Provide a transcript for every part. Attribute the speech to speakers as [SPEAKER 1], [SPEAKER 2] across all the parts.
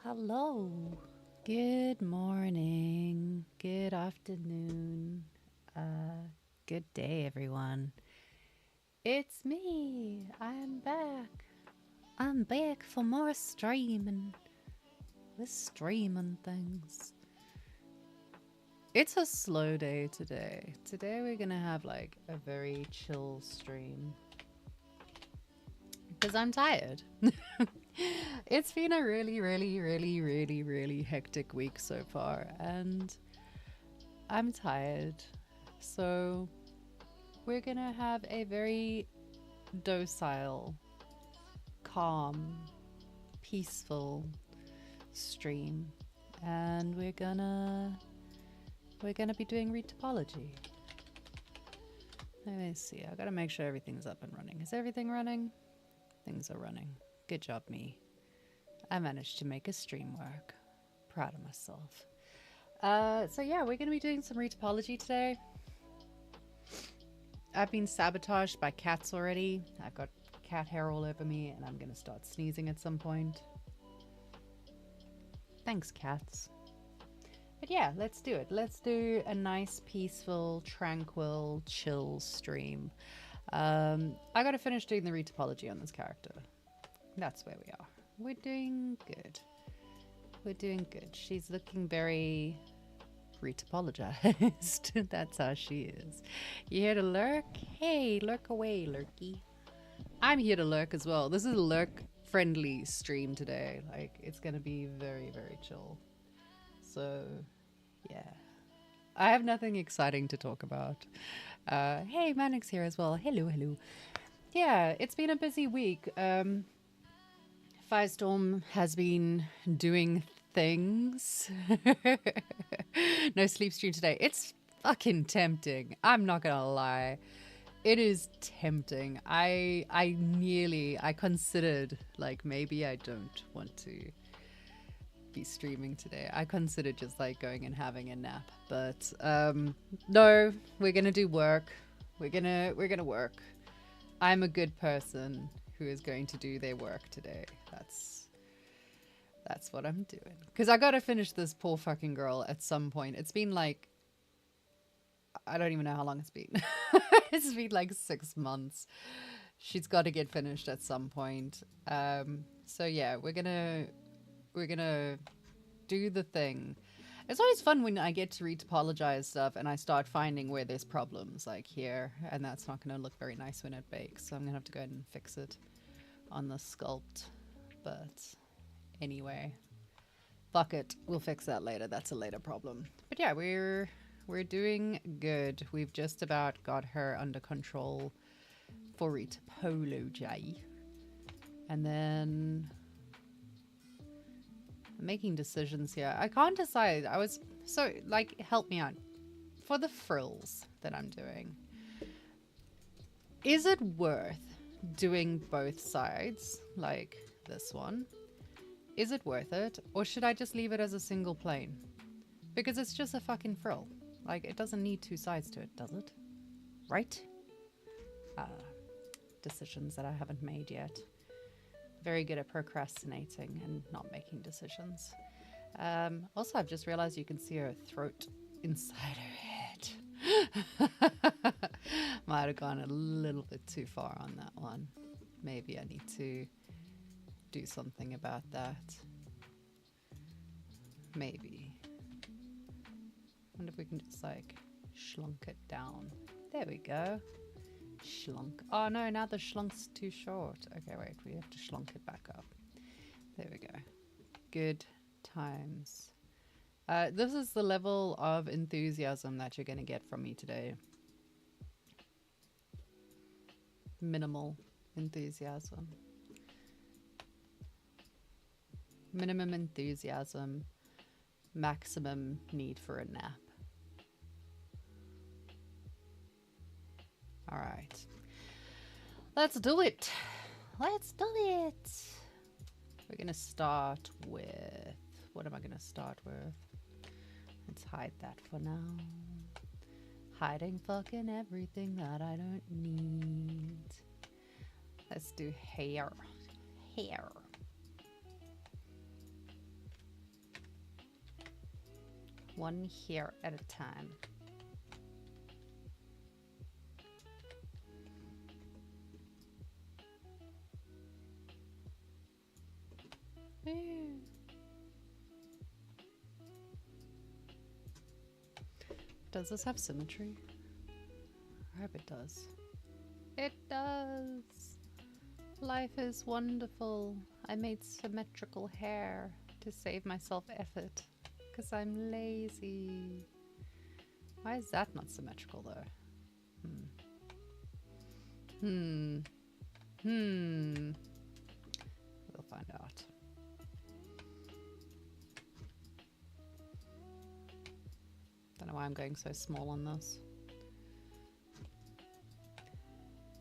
[SPEAKER 1] Hello. Good morning. Good afternoon. Good day, everyone. It's me. I'm back. I'm back for more streaming. We're streaming things. It's a slow day today. Today we're gonna have like a very chill stream. Because I'm tired. It's been a really hectic week so far, and I'm tired. So, we're gonna have a very docile, calm, peaceful stream, and we're gonna be doing retopology. Let me see. I gotta make sure everything's up and running. Is everything running? Things are running. Good job, me. I managed to make a stream work. Proud of myself. So yeah, we're going to be doing some retopology today. I've been sabotaged by cats already. I've got cat hair all over me, and I'm going to start sneezing at some point. Thanks, cats. But yeah, let's do it. Let's do a nice, peaceful, tranquil, chill stream. I got to finish doing the retopology on this character. That's where we are. We're doing good. We're doing good. She's looking very retopologized. That's how she is. You here to lurk? Hey, lurk away, lurky. I'm here to lurk as well. This is a lurk-friendly stream today. Like, it's going to be very chill. So, yeah. I have nothing exciting to talk about. Hey, Manix here as well. Hello. Yeah, it's been a busy week. Firestorm has been doing things. No sleep stream today. It's fucking tempting. I'm not gonna lie. It is tempting. I considered, like, maybe I don't want to be streaming today. I considered just like going and having a nap, but no, we're gonna do work. We're gonna work. I'm a good person who is going to do their work today. That's what I'm doing. Because I gotta finish this poor fucking girl at some point. It's been like, I don't even know how long it's been. It's been like 6 months. She's got to get finished at some point. So yeah, we're gonna do the thing. It's always fun when I get to retopologize stuff and I start finding where there's problems, like here, and that's not going to look very nice when it bakes, so I'm going to have to go ahead and fix it on the sculpt. But anyway, fuck it, we'll fix that later. That's a later problem. But yeah, we're doing good. We've just about got her under control for Retopology. And then making decisions here. I can't decide. So, like, help me out. For the frills that I'm doing, is it worth doing both sides, like this one? Is it worth it? Or should I just leave it as a single plane? Because it's just a fucking frill. Like, it doesn't need two sides to it, does it? Right? Decisions that I haven't made yet. Very good at procrastinating and not making decisions. Also, I've just realized you can see her throat inside her head. Might have gone a little bit too far on that one. Maybe I need to do something about that. Maybe. Wonder if we can just like shlunk it down. There we go. Shlunk. Oh no, now the schlunk's too short. Okay, wait, we have to shlunk it back up. There we go. Good times. This is the level of enthusiasm that you're going to get from me today. Minimal enthusiasm. Minimum enthusiasm. Maximum need for a nap. All right. Let's do it. Let's do it. We're going to start with... What am I going to start with? Let's hide that for now. Hiding fucking everything that I don't need. Let's do hair. Hair. one hair at a time. Does this have symmetry? I hope it does. It does! Life is wonderful. I made symmetrical hair to save myself effort. Because I'm lazy. Why is that not symmetrical though? We'll find out. Don't know why I'm going so small on this.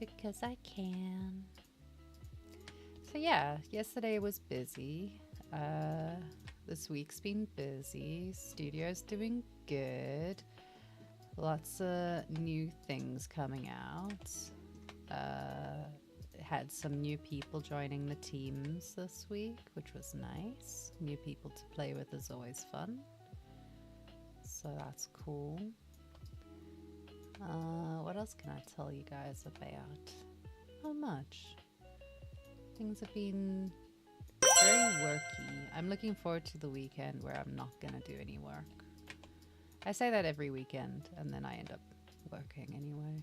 [SPEAKER 1] Because I can. So yeah, yesterday was busy. This week's been busy. Studio's doing good. Lots of new things coming out. Had some new people joining the teams this week, which was nice. New people to play with is always fun. So that's cool. What else can I tell you guys about? Not much. Things have been very worky. I'm looking forward to the weekend where I'm not gonna do any work. I say that every weekend and then I end up working anyway.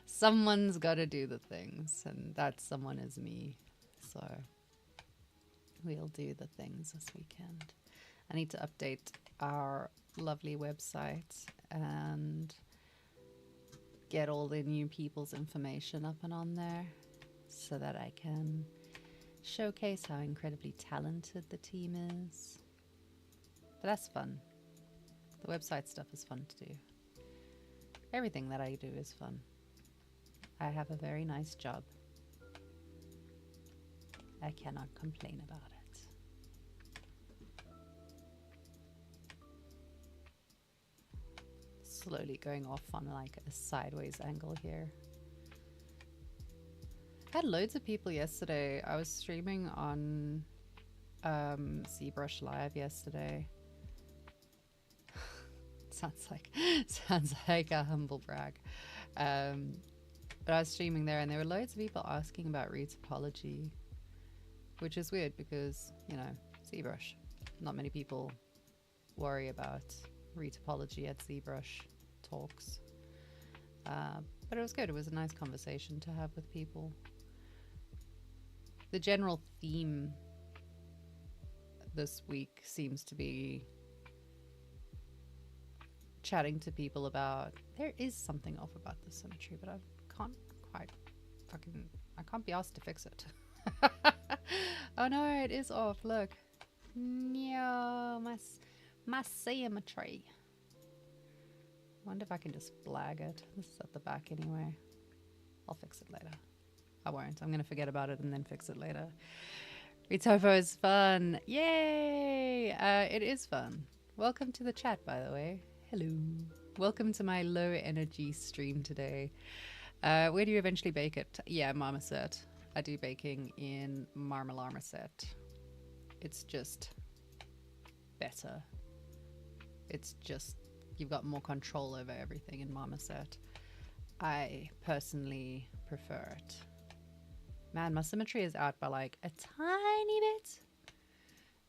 [SPEAKER 1] Someone's got to do the things, and that someone is me. So we'll do the things this weekend. I need to update our lovely website and get all the new people's information up and on there so that I can showcase how incredibly talented the team is. But that's fun. The website stuff is fun to do. Everything that I do is fun. I have a very nice job. I cannot complain about it. Slowly going off on like a sideways angle here. I had loads of people yesterday. I was streaming on ZBrush Live yesterday. sounds like a humble brag. But I was streaming there and there were loads of people asking about Retopology, which is weird because, you know, ZBrush. Not many people worry about Retopology at ZBrush talks. But it was good. It was a nice conversation to have with people. The general theme this week seems to be chatting to people about there is something off about the symmetry, but I can't be asked to fix it. Oh no, it is off. Look, no, my symmetry. Wonder if I can just blag it. This is at the back anyway. I'll fix it later. I won't. I'm gonna forget about it and then fix it later. Retopo is fun. Yay! It is fun. Welcome to the chat, by the way. Hello. Welcome to my low energy stream today. Where do you eventually bake it? Yeah, Marmoset. I do baking in Marmoset. It's just better. It's just, you've got more control over everything in Marmoset. I personally prefer it. Man, my symmetry is out by like a tiny bit.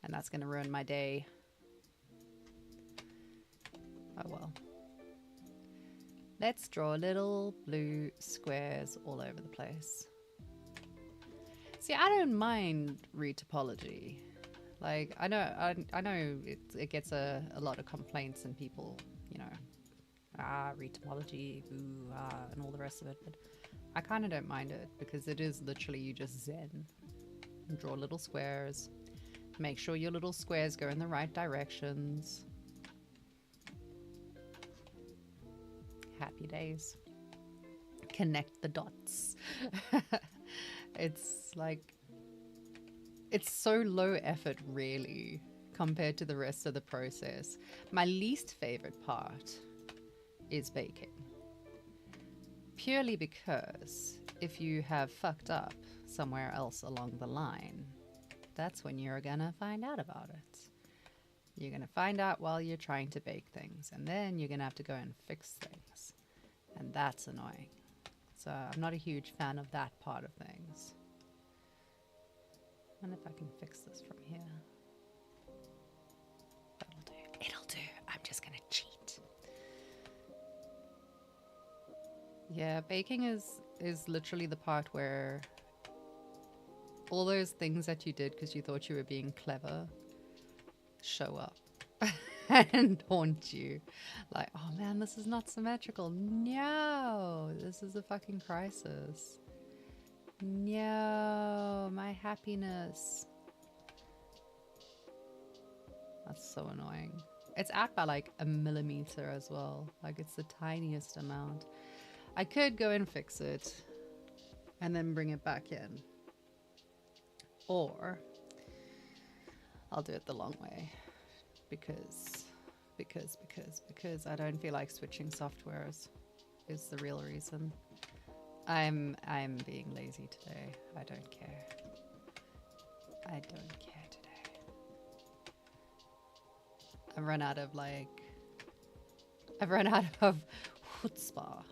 [SPEAKER 1] And that's going to ruin my day. Oh well. Let's draw little blue squares all over the place. See, I don't mind Retopology. Like, I know it gets a lot of complaints and people, you know, Retopology, ooh, and all the rest of it. But I kind of don't mind it because it is literally you just zen. Draw little squares. Make sure your little squares go in the right directions. Happy days. Connect the dots. It's like, it's so low effort really compared to the rest of the process. My least favorite part is baking. Purely because if you have fucked up somewhere else along the line, that's when you're gonna find out about it. You're going to find out while you're trying to bake things, and then you're going to have to go and fix things. And that's annoying. So I'm not a huge fan of that part of things. I wonder if I can fix this from here. That'll do. It'll do. I'm just going to cheat. Yeah, baking is literally the part where all those things that you did because you thought you were being clever show up and haunt you. Like, oh man, this is not symmetrical. No, this is a fucking crisis. No, my happiness. That's so annoying. It's out by like a millimeter as well. Like, it's the tiniest amount. I could go and fix it and then bring it back in. Or I'll do it the long way because I don't feel like switching softwares is the real reason. I'm being lazy today. I don't care. I don't care today. I've run out of chutzpah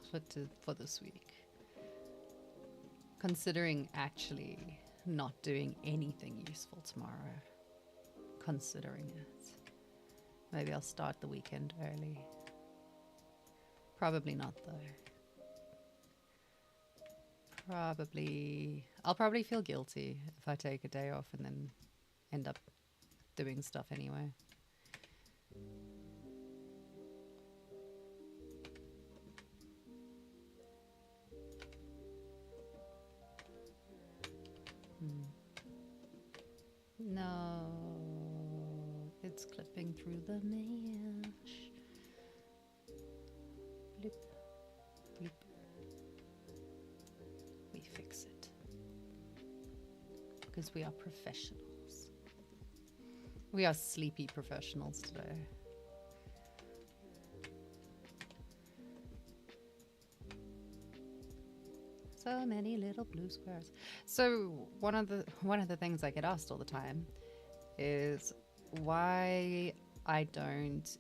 [SPEAKER 1] for this week. Considering actually not doing anything useful tomorrow. Considering it. Maybe I'll start the weekend early. Probably not though. I'll probably feel guilty if I take a day off and then end up doing stuff anyway. No, it's clipping through the mesh. Bloop, bloop. We fix it. Because we are professionals. We are sleepy professionals today. So many little blue squares. So one of the things I get asked all the time is why I don't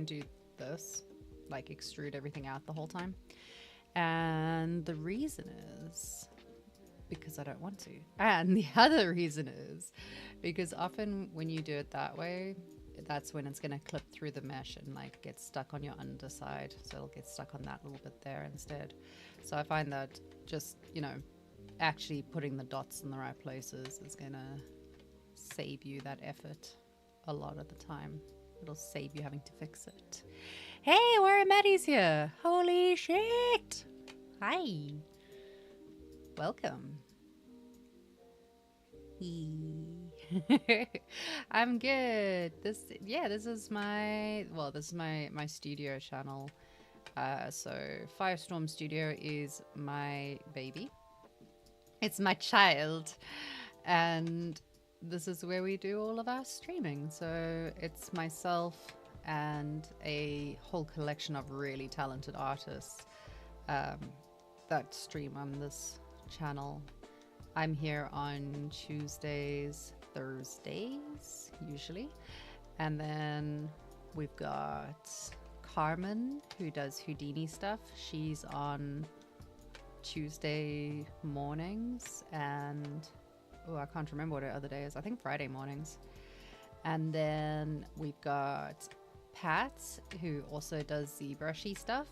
[SPEAKER 1] do this, like extrude everything out the whole time. And the reason is because I don't want to. And the other reason is because often when you do it that way, that's when it's going to clip through the mesh and like get stuck on your underside. So it'll get stuck on that little bit there instead. So I find that just, you know, actually putting the dots in the right places is going to save you that effort a lot of the time. It'll save you having to fix it. Hey, Warren Maddie's here. Holy shit. Hi. Welcome. I'm good. This is my studio channel. So Firestorm Studio is my baby. It's my child, and this is where we do all of our streaming. So it's myself and a whole collection of really talented artists that stream on this channel. I'm here on Tuesdays, Thursdays, usually. And then we've got Carmen, who does Houdini stuff. She's on Tuesday mornings and, oh, I can't remember what her other day is. I think Friday mornings. And then we've got Pat, who also does ZBrushy stuff,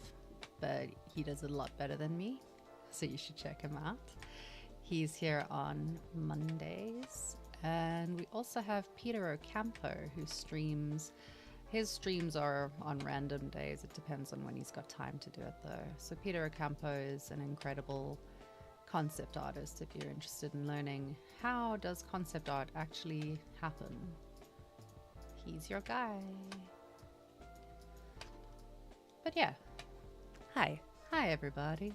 [SPEAKER 1] but he does it a lot better than me. So you should check him out. He's here on Mondays. And we also have Peter Ocampo, who streams. His streams are on random days. It depends on when he's got time to do it, though. So Peter Ocampo is an incredible concept artist if you're interested in learning how does concept art actually happen. He's your guy. But yeah. Hi, everybody.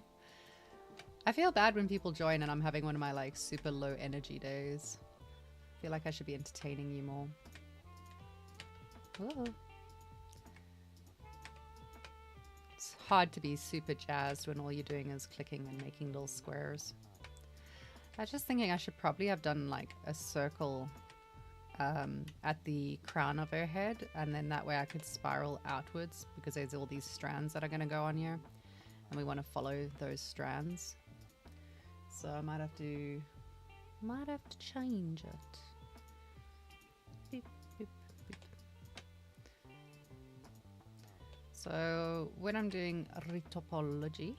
[SPEAKER 1] I feel bad when people join and I'm having one of my like super low energy days. I feel like I should be entertaining you more. Whoa. It's hard to be super jazzed when all you're doing is clicking and making little squares. I was just thinking I should probably have done like a circle at the crown of her head, and then that way I could spiral outwards because there's all these strands that are going to go on here, and we want to follow those strands. So I might have to change it. Beep, beep, beep. So when I'm doing retopology,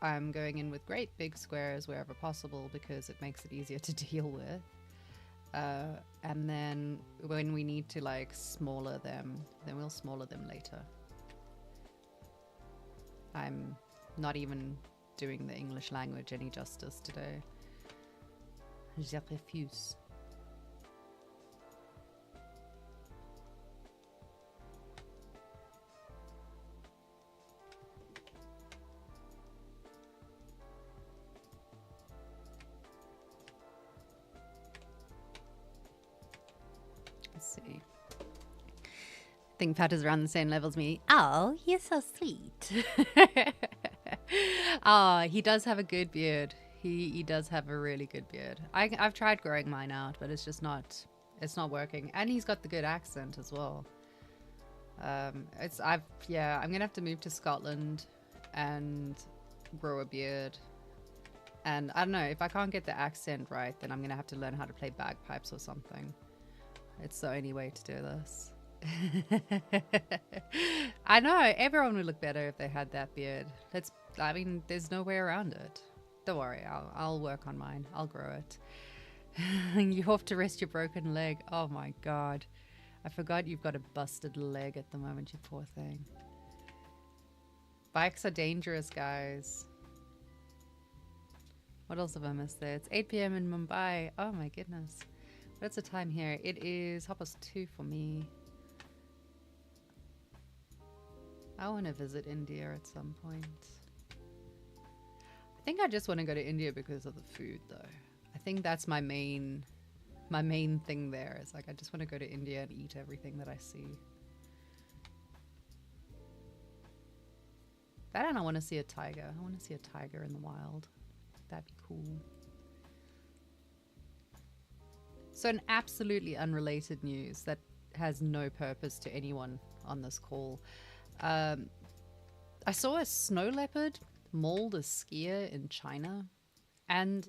[SPEAKER 1] I'm going in with great big squares wherever possible because it makes it easier to deal with. And then when we need to like smaller them, then we'll smaller them later. I'm not even doing the English language any justice today. Je refuse. Let's see. I think Pat is around the same level as me. Oh, you're so sweet. Oh, he does have a good beard. He does have a really good beard. I've tried growing mine out, but it's just not working. And he's got the good accent as well. I'm gonna have to move to Scotland and grow a beard. And I don't know, if I can't get the accent right, then I'm gonna have to learn how to play bagpipes or something. It's the only way to do this. I know, everyone would look better if they had that beard. There's no way around it. Don't worry, I'll work on mine. I'll grow it. You have to rest your broken leg. Oh my god. I forgot you've got a busted leg at the moment, you poor thing. Bikes are dangerous, guys. What else have I missed there? It's 8 p.m. in Mumbai. Oh my goodness. What's the time here? It is 2:30 for me. I want to visit India at some point. I think I just want to go to India because of the food, though. I think that's my main thing there. Is like I just want to go to India and eat everything that I see. That and I want to see a tiger. I want to see a tiger in the wild. That'd be cool. So an absolutely unrelated news that has no purpose to anyone on this call. I saw a snow leopard mauled a skier in China, and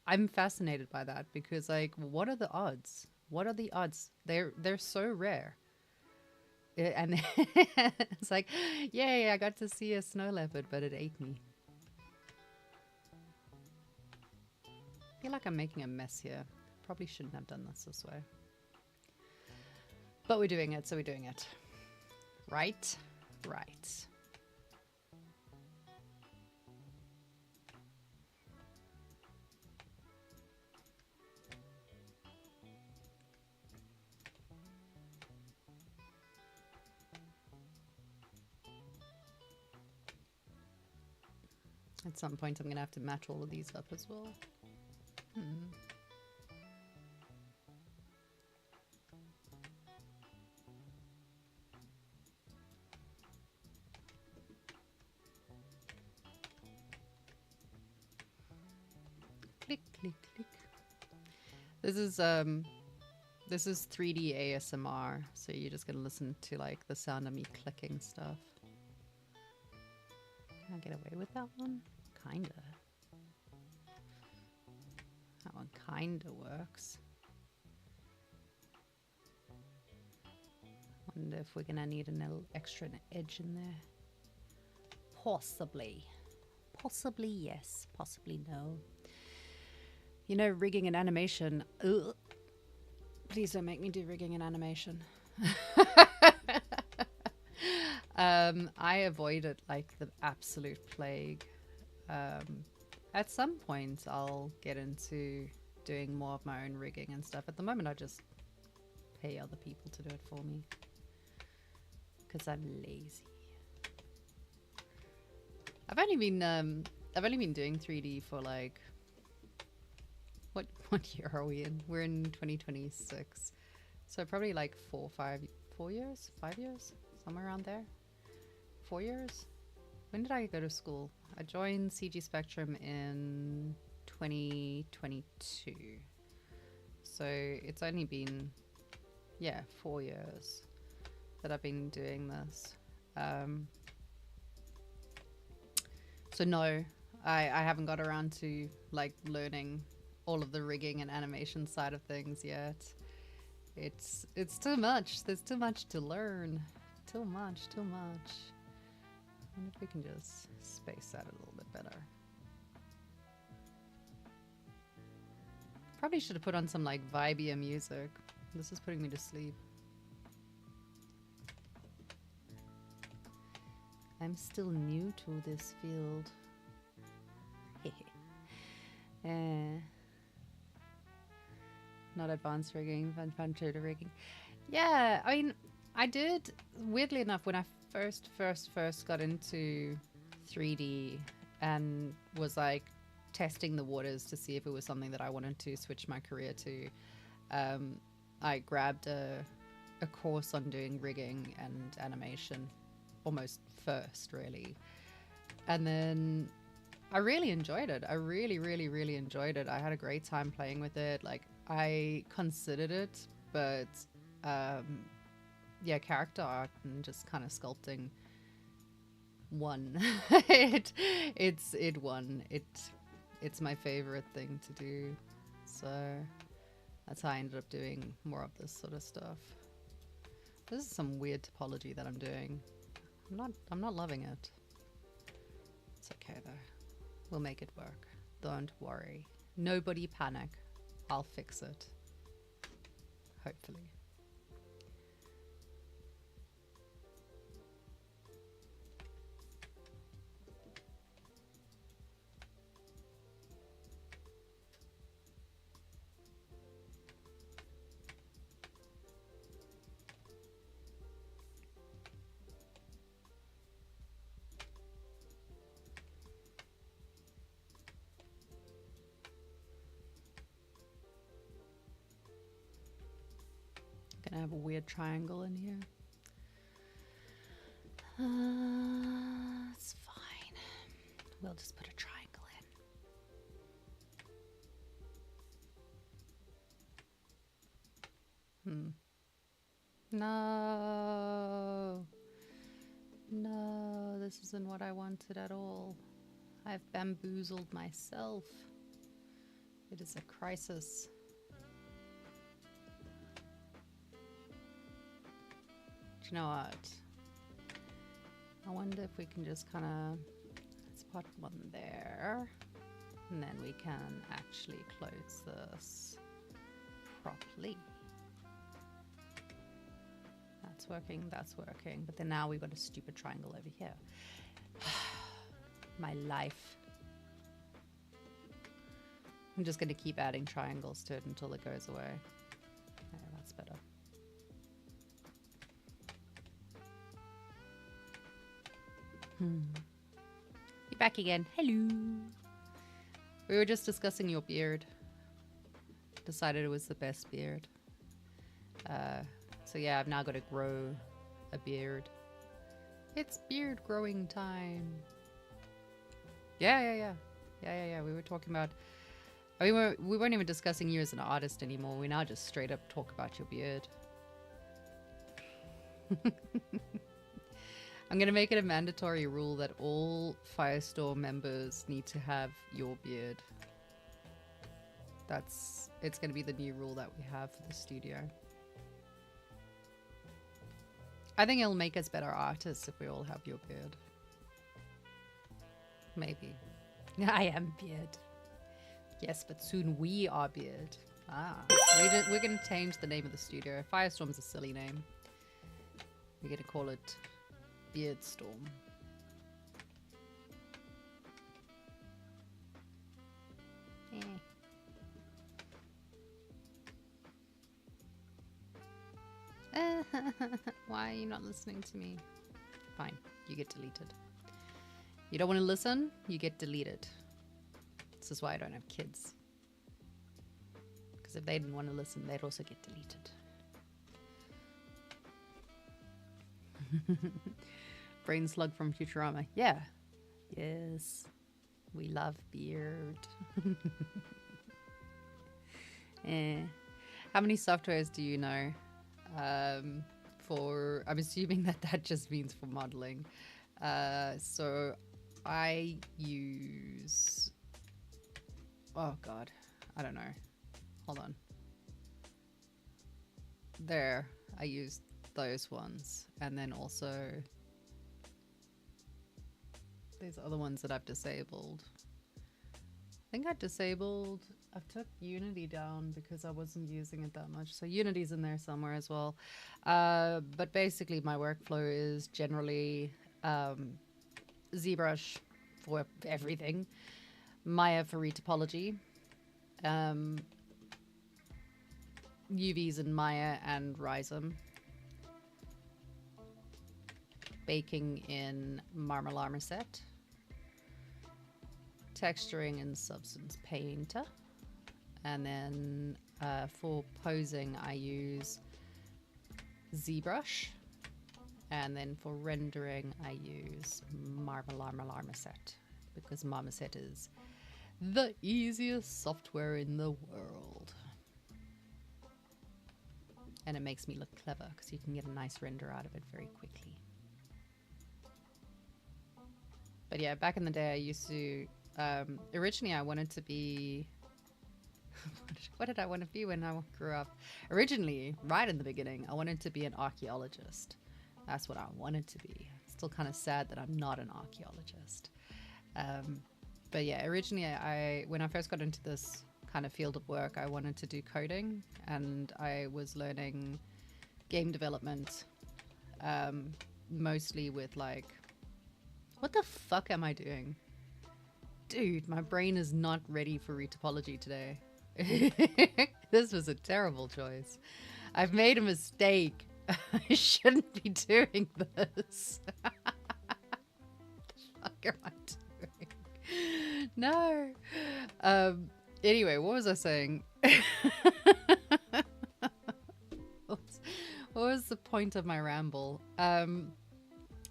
[SPEAKER 1] I'm fascinated by that because, like, what are the odds? What are the odds? They're so rare. And it's like, yay, I got to see a snow leopard, but it ate me. I feel like I'm making a mess here. Probably shouldn't have done this way. But we're doing it, so we're doing it. Right? Right. At some point I'm going to have to match all of these up as well. Click, click, click. This is 3D ASMR, so you're just going to listen to like the sound of me clicking stuff. Can I get away with that one? Kinda. That one kinda works. Wonder if we're gonna need a little extra edge in there. Possibly. Possibly yes, possibly no. You know, rigging and animation. Ugh. Please don't make me do rigging and animation. I avoid it like the absolute plague. At some point I'll get into doing more of my own rigging and stuff. At the moment I just pay other people to do it for me because I'm lazy. I've only been doing 3D for like what year are we in? We're in 2026, so probably like 5 years, somewhere around there. 4 years. When did I go to school? I joined CG Spectrum in 2022. So it's only been, yeah, 4 years that I've been doing this. So no, I haven't got around to like learning all of the rigging and animation side of things yet. It's too much. There's too much to learn. Too much. I wonder if we can just space that a little bit better. Probably should have put on some like vibier music. This is putting me to sleep. I'm still new to this field. Not advanced rigging, fun tutor rigging. Yeah, I mean, I did, weirdly enough, when I first got into 3D and was like testing the waters to see if it was something that I wanted to switch my career to, I grabbed a course on doing rigging and animation almost first, really. And then I really enjoyed it. I really enjoyed it. I had a great time playing with it. Like, I considered it, but yeah, character art and just kind of sculpting won. It won. It's my favorite thing to do. So that's how I ended up doing more of this sort of stuff. This is some weird topology that I'm doing. I'm not loving it. It's okay though. We'll make it work. Don't worry. Nobody panic. I'll fix it. Hopefully. Gonna have a weird triangle in here. It's fine. We'll just put a triangle in. No. No, this isn't what I wanted at all. I've bamboozled myself. It is a crisis. Do you know what? I wonder if we can just kind of, let's put one there, and then we can actually close this properly. That's working, but then now we've got a stupid triangle over here. My life. I'm just going to keep adding triangles to it until it goes away. Okay, that's better. You're back again. Hello. We were just discussing your beard. Decided it was the best beard. So yeah, I've now got to grow a beard. It's beard growing time. Yeah. We were talking about. We weren't even discussing you as an artist anymore. We now just straight up talk about your beard. I'm gonna make it a mandatory rule that all Firestorm members need to have your beard. It's gonna be the new rule that we have for the studio. I think it'll make us better artists if we all have your beard. Maybe. I am beard. Yes, but soon we are beard. We're gonna change the name of the studio. Firestorm's a silly name. We're gonna call it Beardstorm. Why are you not listening to me? Fine, you get deleted. You don't want to listen? You get deleted. This is why I don't have kids. Because if they didn't want to listen, they'd also get deleted. Brain slug from Futurama. Yeah. Yes. We love beard. How many softwares do you know? For I'm assuming that just means for modeling. So I use. Oh God, I don't know. Hold on. There, I use those ones, and then also these other ones that I've disabled. I think I took Unity down because I wasn't using it that much. So Unity's in there somewhere as well. But basically my workflow is generally ZBrush for everything, Maya for retopology, UVs in Maya and Rhizome, baking in Marmoset, texturing in Substance Painter, and then for posing I use ZBrush, and then for rendering I use Marmoset because Marmoset is the easiest software in the world. And it makes me look clever because you can get a nice render out of it very quickly. But yeah, back in the day I used to, originally I wanted to be, what did I want to be when I grew up? Originally, right in the beginning, I wanted to be an archaeologist. That's what I wanted to be. Still kind of sad that I'm not an archaeologist. But yeah, originally when I first got into this kind of field of work, I wanted to do coding, and I was learning game development, mostly with like, what the fuck am I doing? Dude, my brain is not ready for retopology today. This was a terrible choice. I've made a mistake. I shouldn't be doing this. What the fuck am I doing? No. Anyway, what was I saying? What was the point of my ramble?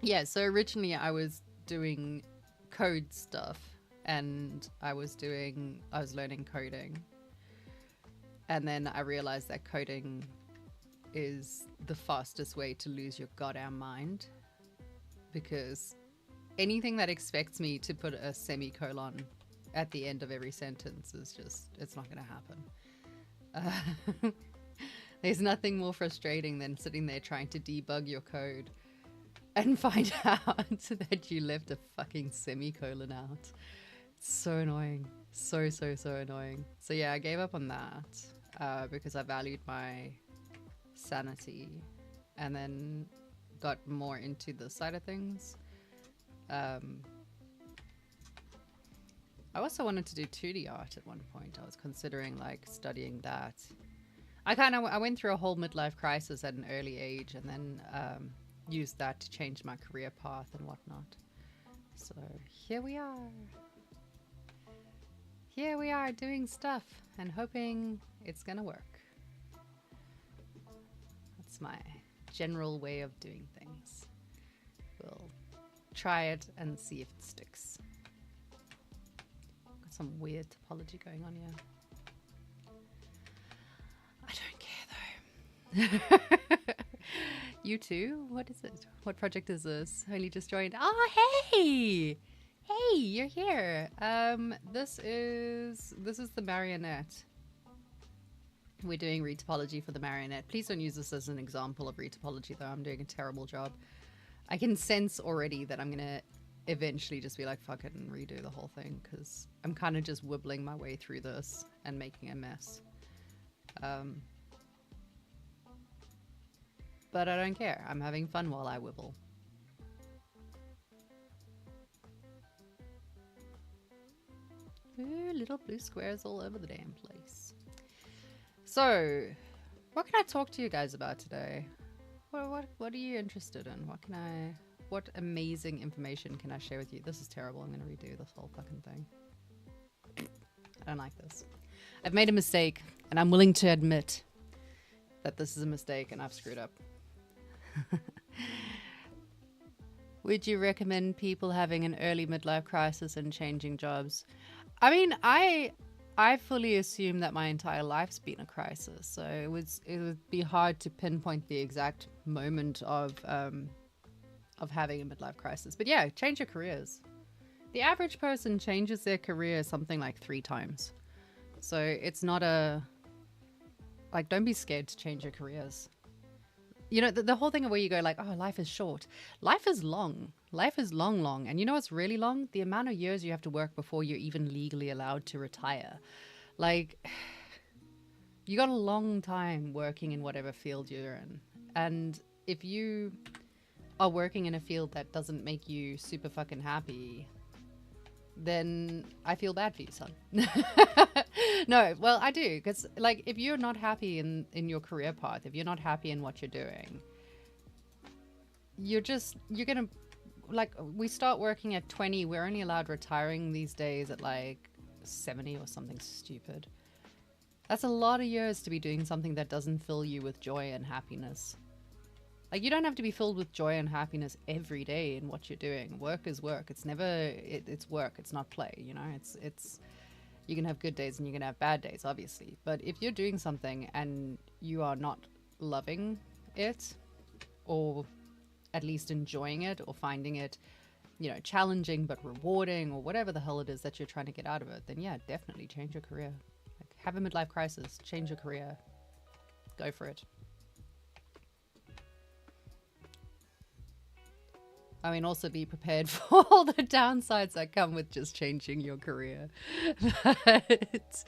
[SPEAKER 1] Yeah, so originally I was doing code stuff, and I was learning coding. And then I realized that coding is the fastest way to lose your goddamn mind, because anything that expects me to put a semicolon at the end of every sentence is just, it's not going to happen. There's nothing more frustrating than sitting there trying to debug your code and find out that you left a fucking semicolon out. It's so annoying. So annoying. So yeah, I gave up on that because I valued my sanity, and then got more into the side of things. I also wanted to do 2D art at one point. I was considering like studying that. I went through a whole midlife crisis at an early age, and then used that to change my career path and whatnot. So here we are. Here we are doing stuff and hoping it's gonna work. That's my general way of doing things. We'll try it and see if it sticks. Got some weird topology going on here. I don't care though. You too? What is it? What project is this? Only just joined. Oh, hey! Hey, you're here. This is the marionette. We're doing retopology for the marionette. Please don't use this as an example of retopology though. I'm doing a terrible job. I can sense already that I'm gonna eventually just be like, fuck it, and redo the whole thing, because I'm kind of just wibbling my way through this and making a mess. But I don't care. I'm having fun while I wibble. Ooh, little blue squares all over the damn place. So, what can I talk to you guys about today? What are you interested in? What amazing information can I share with you? This is terrible. I'm gonna redo this whole fucking thing. I don't like this. I've made a mistake, and I'm willing to admit that this is a mistake and I've screwed up. Would you recommend people having an early midlife crisis and changing jobs? I mean, I I fully assume that my entire life's been a crisis, so it would be hard to pinpoint the exact moment of having a midlife crisis. But yeah, change your careers. The average person changes their career something like 3 times. So it's not a like, don't be scared to change your careers. You know, the whole thing of where you go like, oh, life is short. Life is long. Life is long, long. And you know what's really long? The amount of years you have to work before you're even legally allowed to retire. Like, you got a long time working in whatever field you're in. And if you are working in a field that doesn't make you super fucking happy, then I feel bad for you, son. No, well, I do. Because, like, if you're not happy in your career path, if you're not happy in what you're doing, you're going to, like, we start working at 20. We're only allowed retiring these days at, like, 70 or something stupid. That's a lot of years to be doing something that doesn't fill you with joy and happiness. Like, you don't have to be filled with joy and happiness every day in what you're doing. Work is work. It's never, it's work. It's not play, you know? It's, you can have good days and you can have bad days, obviously. But if you're doing something and you are not loving it, or at least enjoying it, or finding it, you know, challenging but rewarding, or whatever the hell it is that you're trying to get out of it, then yeah, definitely change your career. Like, have a midlife crisis, change your career, go for it. I mean, also be prepared for all the downsides that come with just changing your career. but,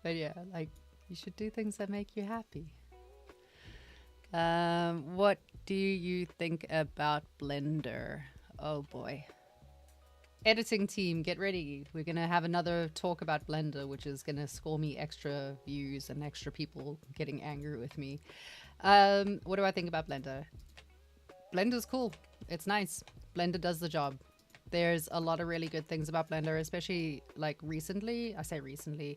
[SPEAKER 1] but yeah, like, you should do things that make you happy. What do you think about Blender? Oh boy. Editing team, get ready. We're going to have another talk about Blender, which is going to score me extra views and extra people getting angry with me. What do I think about Blender? Blender's cool. It's nice. Blender does the job. There's a lot of really good things about Blender, especially like recently. I say recently.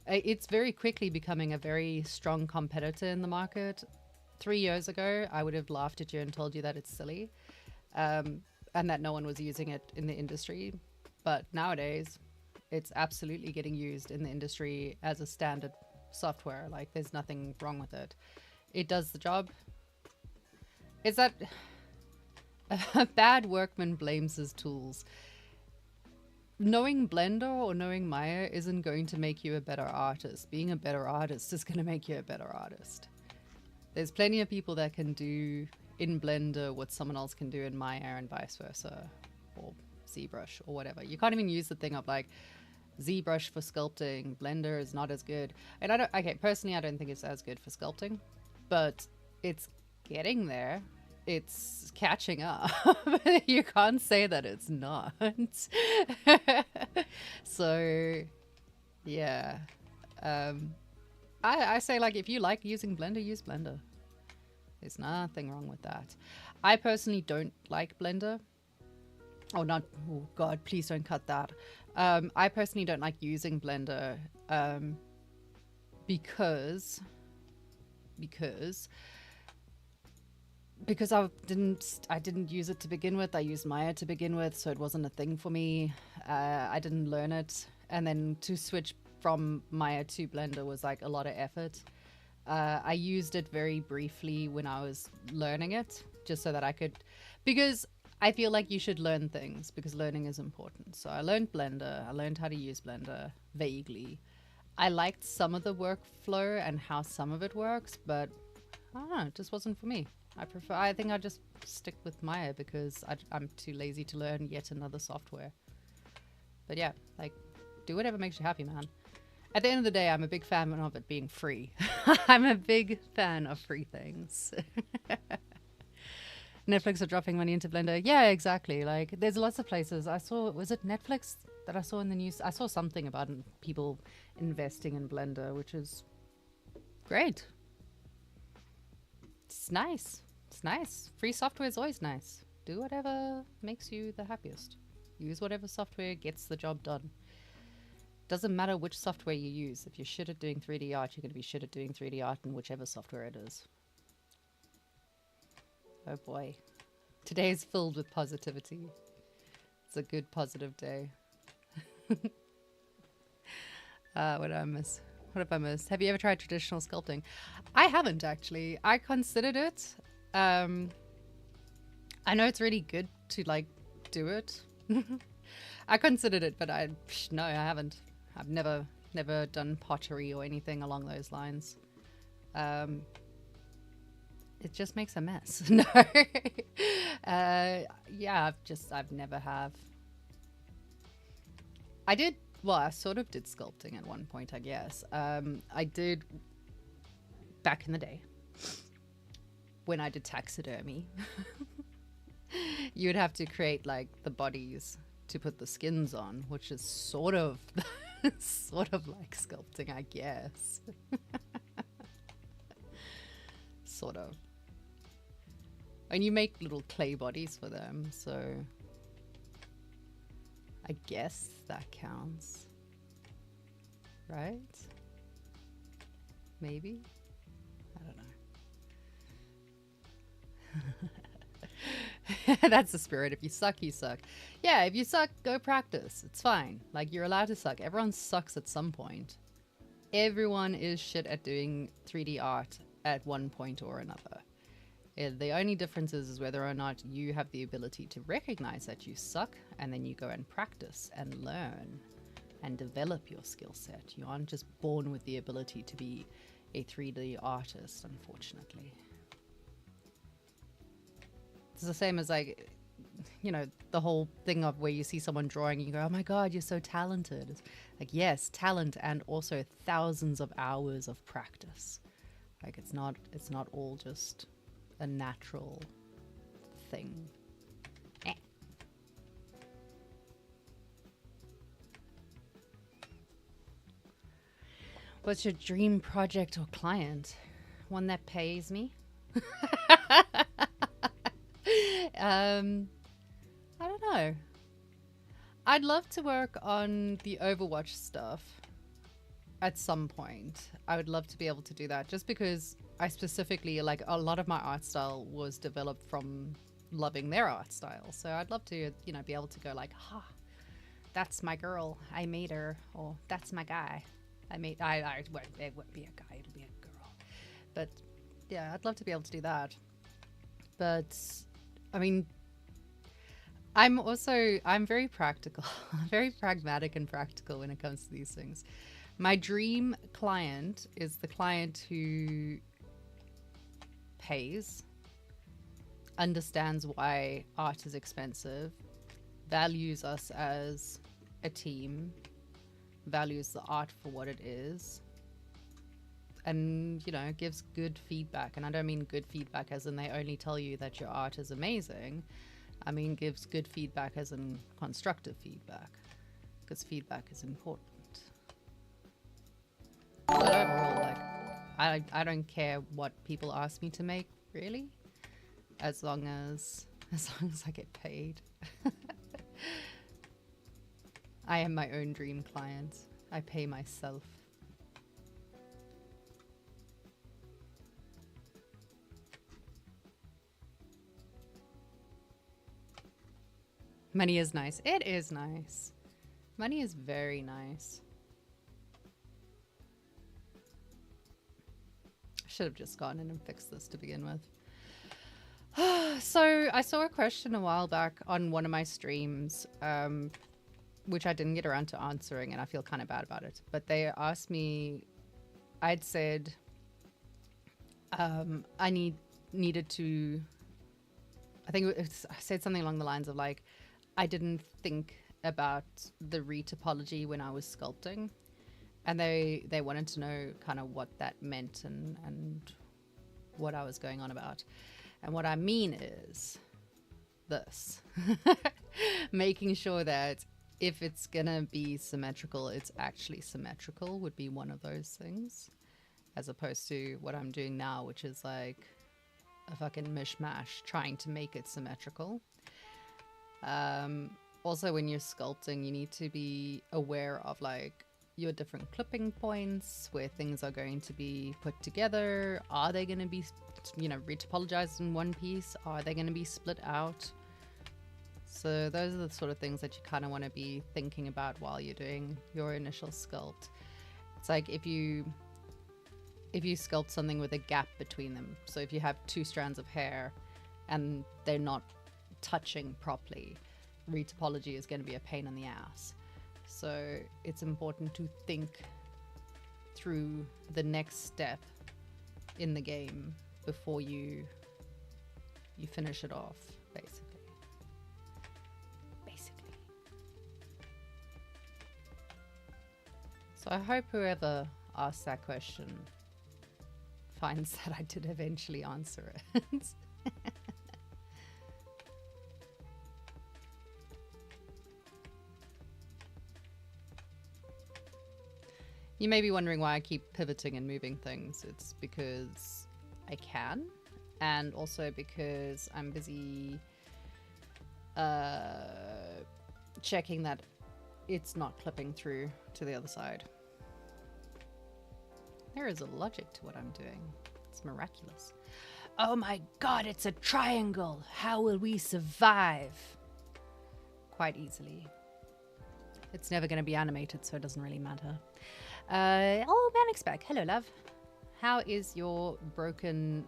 [SPEAKER 1] It's very quickly becoming a very strong competitor in the market. 3 years ago, I would have laughed at you and told you that it's silly, and that no one was using it in the industry. But nowadays, it's absolutely getting used in the industry as a standard software. Like, there's nothing wrong with it. It does the job. Is that a bad workman blames his tools? Knowing Blender or knowing Maya isn't going to make you a better artist. Being a better artist is going to make you a better artist. There's plenty of people that can do in Blender what someone else can do in Maya, and vice versa, or ZBrush or whatever. You can't even use the thing of like ZBrush for sculpting. Blender is not as good. And personally, I don't think it's as good for sculpting, but it's getting there. It's catching up. You can't say that it's not. So yeah, I say, like, if you like using Blender, use Blender. There's nothing wrong with that. I personally don't like Blender. Oh god, please don't cut that. I personally don't like using Blender because I didn't use it to begin with. I used Maya to begin with, so it wasn't a thing for me. I didn't learn it, and then to switch from Maya to Blender was like a lot of effort. I used it very briefly when I was learning it, just so that I could, because I feel like you should learn things, because learning is important. So I learned Blender. I learned how to use Blender vaguely. I liked some of the workflow and how some of it works, but I don't know, it just wasn't for me. I think I just stick with Maya because I'm too lazy to learn yet another software. But yeah, like, do whatever makes you happy, man. At the end of the day, I'm a big fan of it being free. I'm a big fan of free things. Netflix are dropping money into Blender. Yeah, exactly. Like, there's lots of places. Was it Netflix that I saw in the news? I saw something about people investing in Blender, which is great. It's nice. It's nice. Free software is always nice. Do whatever makes you the happiest. Use whatever software gets the job done. Doesn't matter which software you use. If you're shit at doing 3D art, you're going to be shit at doing 3D art in whichever software it is. Oh boy. Today is filled with positivity. It's a good, positive day. What did I miss? What have I missed? Have you ever tried traditional sculpting? I haven't actually. I considered it. I know it's really good to like do it. I considered it, but no, I haven't. I've never done pottery or anything along those lines. It just makes a mess. No. Yeah, I've never have. I did, well, I sort of did sculpting at one point, I guess. I did back in the day when I did taxidermy. You would have to create like the bodies to put the skins on, which is sort of sort of like sculpting, I guess. Sort of. And you make little clay bodies for them, so I guess that counts. Right? Maybe? I don't know. That's the spirit. If you suck, you suck. Yeah, if you suck, go practice. It's fine. Like, you're allowed to suck. Everyone sucks at some point. Everyone is shit at doing 3D art at one point or another. The only difference is whether or not you have the ability to recognize that you suck, and then you go and practice and learn and develop your skill set. You aren't just born with the ability to be a 3D artist, unfortunately. It's the same as, like, you know, the whole thing of where you see someone drawing and you go, oh my god, you're so talented. It's like, yes, talent, and also thousands of hours of practice. Like, it's not all just a natural thing. Eh. What's your dream project or client? One that pays me? I don't know. I'd love to work on the Overwatch stuff at some point. I would love to be able to do that, just because I specifically, like, a lot of my art style was developed from loving their art style. So I'd love to, you know, be able to go like, ha, that's my girl, I made her, or that's my guy, it won't be a guy, it'll be a girl. But yeah, I'd love to be able to do that. But I mean, I'm very practical, very pragmatic and practical when it comes to these things. My dream client is the client who pays, understands why art is expensive, values us as a team, values the art for what it is, and, you know, gives good feedback. And I don't mean good feedback as in they only tell you that your art is amazing. I mean gives good feedback as in constructive feedback, because feedback is important. But overall, like, I don't care what people ask me to make, really, as long as I get paid. I am my own dream client. I pay myself. Money is nice. It is nice. Money is very nice. I should have just gone in and fixed this to begin with. So I saw a question a while back on one of my streams, which I didn't get around to answering, and I feel kind of bad about it. But they asked me, I'd said I needed to, I think I said something along the lines of like, I didn't think about the retopology when I was sculpting, and they wanted to know kind of what that meant and what I was going on about. And what I mean is this. Making sure that if it's gonna be symmetrical, it's actually symmetrical would be one of those things, as opposed to what I'm doing now, which is like a fucking mishmash trying to make it symmetrical. Also, when you're sculpting, you need to be aware of like your different clipping points, where things are going to be put together. Are they going to be, you know, retopologized in one piece? Are they going to be split out? So those are the sort of things that you kind of want to be thinking about while you're doing your initial sculpt. It's like if you sculpt something with a gap between them. So if you have two strands of hair and they're not touching properly, retopology is going to be a pain in the ass. So it's important to think through the next step in the game before you finish it off, basically. So I hope whoever asked that question finds that I did eventually answer it. You may be wondering why I keep pivoting and moving things. It's because I can, and also because I'm busy checking that it's not clipping through to the other side. There is a logic to what I'm doing. It's miraculous. Oh my god, it's a triangle! How will we survive? Quite easily. It's never going to be animated, so it doesn't really matter. Oh, Manic's back. Hello, love. How is your broken...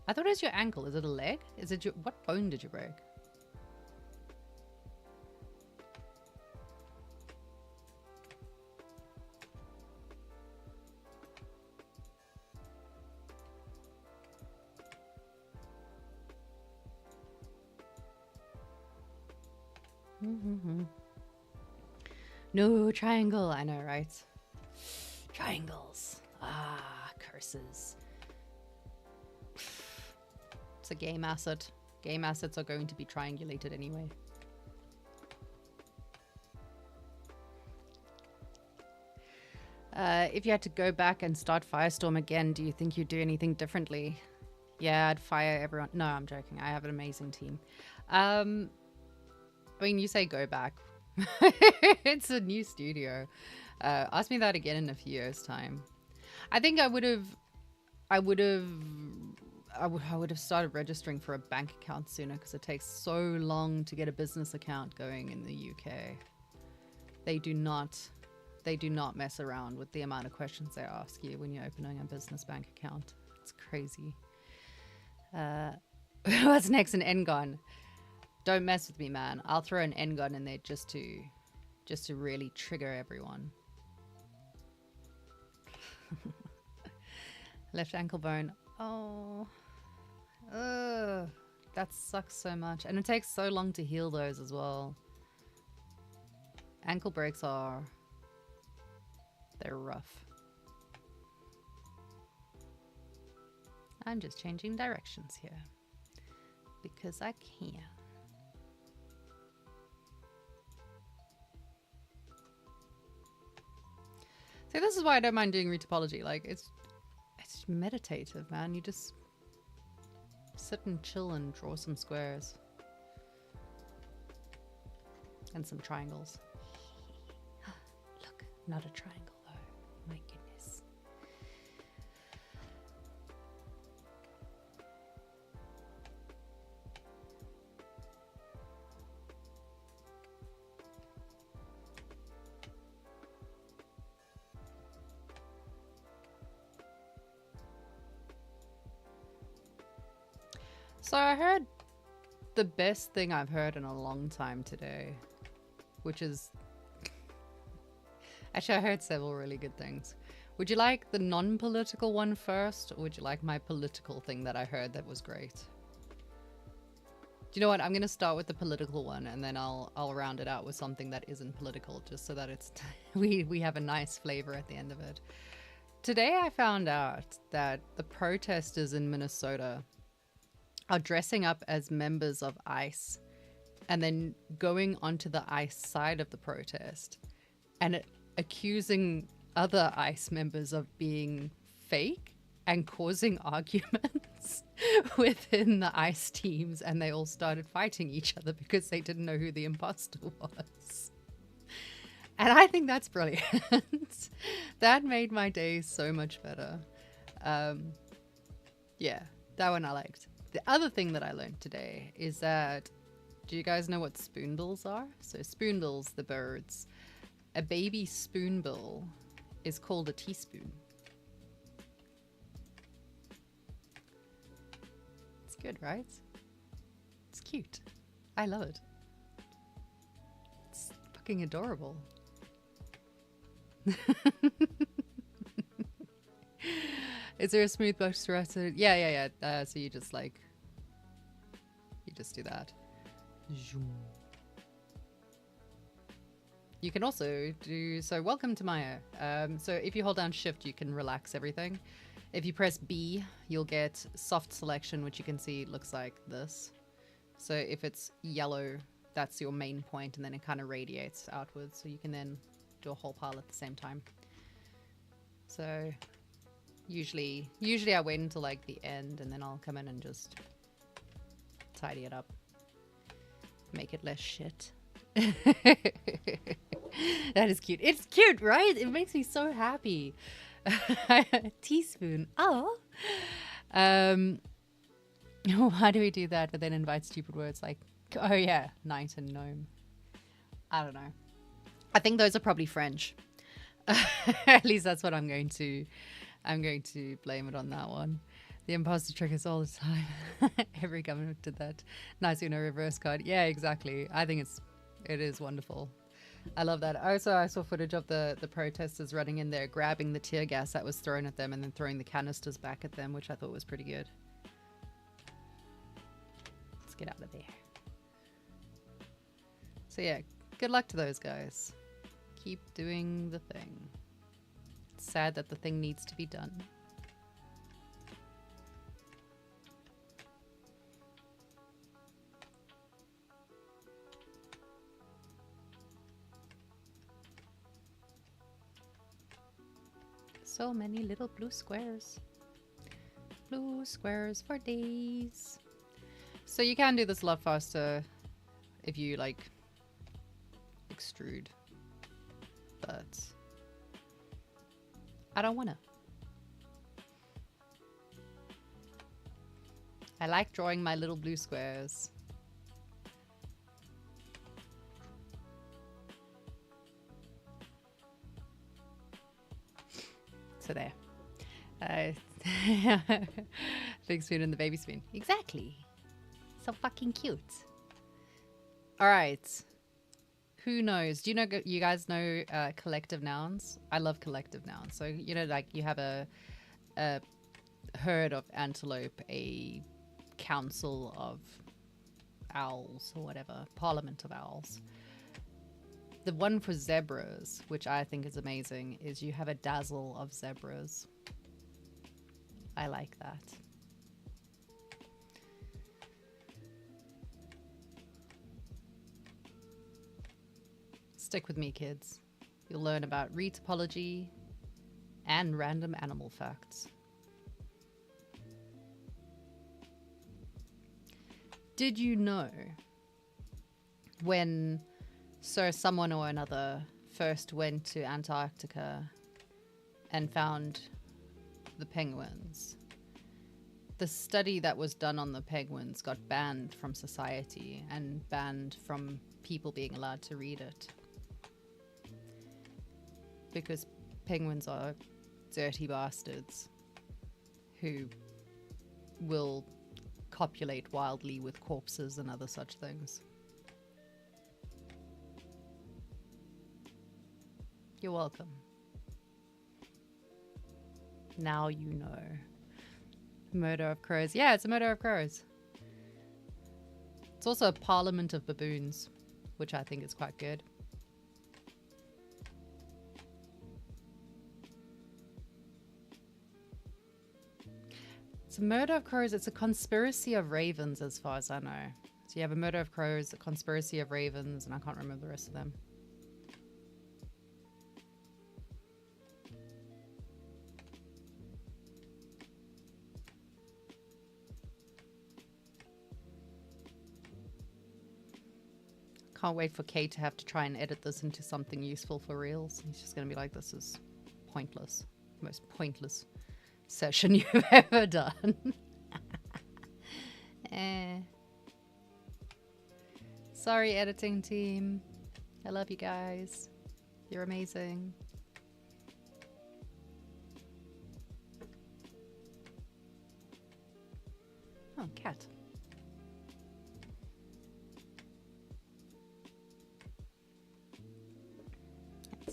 [SPEAKER 1] I thought it was your ankle. Is it a leg? Is it your... What bone did you break? No, triangle. I know, right? Triangles. Ah, curses. It's a game asset. Game assets are going to be triangulated anyway. If you had to go back and start Firestorm again, do you think you'd do anything differently? Yeah, I'd fire everyone. No, I'm joking. I have an amazing team. I mean, you say go back. It's a new studio. Ask me that again in a few years' time. I think I would have started registering for a bank account sooner, because it takes so long to get a business account going in the UK. They do not mess around with the amount of questions they ask you when you're opening a business bank account. It's crazy. What's next? An end gun. Don't mess with me, man. I'll throw an end gun in there just to really trigger everyone. Left ankle bone. Oh. Ugh. That sucks so much. And it takes so long to heal those as well. Ankle breaks they're rough. I'm just changing directions here, because I can. See, this is why I don't mind doing retopology. Like, it's meditative, man. You just sit and chill and draw some squares. And some triangles. Look, not a triangle though. My goodness. So I heard the best thing I've heard in a long time today, which is... Actually, I heard several really good things. Would you like the non-political one first, or would you like my political thing that I heard that was great? Do you know what? I'm going to start with the political one, and then I'll round it out with something that isn't political, just so that it's we have a nice flavor at the end of it. Today I found out that the protesters in Minnesota are dressing up as members of ICE and then going onto the ICE side of the protest and accusing other ICE members of being fake and causing arguments within the ICE teams, and they all started fighting each other because they didn't know who the imposter was. And I think that's brilliant. That made my day so much better. Yeah, that one I liked. The other thing that I learned today is that, do you guys know what spoonbills are? So spoonbills, the birds. A baby spoonbill is called a teaspoon. It's good, right? It's cute. I love it. It's fucking adorable. Is there a smooth brush throughout it? Yeah. So you just like, you just do that. You can also do, so welcome to Maya. So if you hold down shift, you can relax everything. If you press B, you'll get soft selection, which you can see looks like this. So if it's yellow, that's your main point, and then it kind of radiates outwards. So you can then do a whole pile at the same time. So usually I wait until like the end, and then I'll come in and just tidy it up. Make it less shit. That is cute. It's cute, right? It makes me so happy. Teaspoon. Oh. Why do we do that? But then invite stupid words like, oh yeah, knight and gnome. I don't know. I think those are probably French. At least that's what I'm going to blame it on that one. The imposter triggers all the time. Every government did that. Nice Uno reverse card. Yeah, exactly. I think it is wonderful. I love that. Also, I saw footage of the protesters running in there, grabbing the tear gas that was thrown at them and then throwing the canisters back at them, which I thought was pretty good. Let's get out of there. So yeah, good luck to those guys. Keep doing the thing. It's sad that the thing needs to be done. So many little blue squares. Blue squares for days. So you can do this a lot faster if you like extrude. But I don't wanna. I like drawing my little blue squares. So there. Big spoon and the baby spoon. Exactly. So fucking cute. All right. Who knows? Do you know? You guys know collective nouns? I love collective nouns. So you know, like you have a herd of antelope, a council of owls, or whatever, parliament of owls. The one for zebras, which I think is amazing, is you have a dazzle of zebras. I like that. Stick with me, kids. You'll learn about retopology and random animal facts. Did you know when Sir someone or another first went to Antarctica and found the penguins, the study that was done on the penguins got banned from society and banned from people being allowed to read it? Because penguins are dirty bastards who will copulate wildly with corpses and other such things. You're welcome. Now you know. Murder of crows. Yeah, it's a murder of crows. It's also a parliament of baboons, which I think is quite good. It's a murder of crows. It's a conspiracy of ravens, as far as I know. So you have a murder of crows, a conspiracy of ravens, and I can't remember the rest of them. Can't wait for Kate to have to try and edit this into something useful for Reels. He's just going to be like, this is pointless. Most pointless session you've ever done. Sorry, editing team. I love you guys. You're amazing.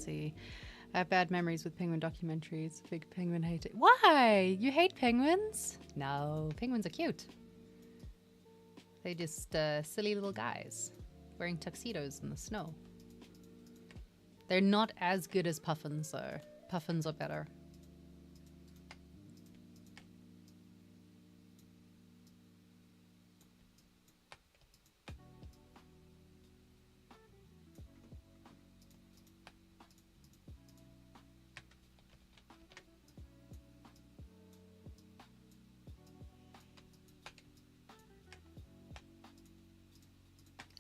[SPEAKER 1] see. I have bad memories with penguin documentaries. Big penguin hater. Why? You hate penguins? No, penguins are cute. They're just silly little guys wearing tuxedos in the snow. They're not as good as puffins, though. Puffins are better.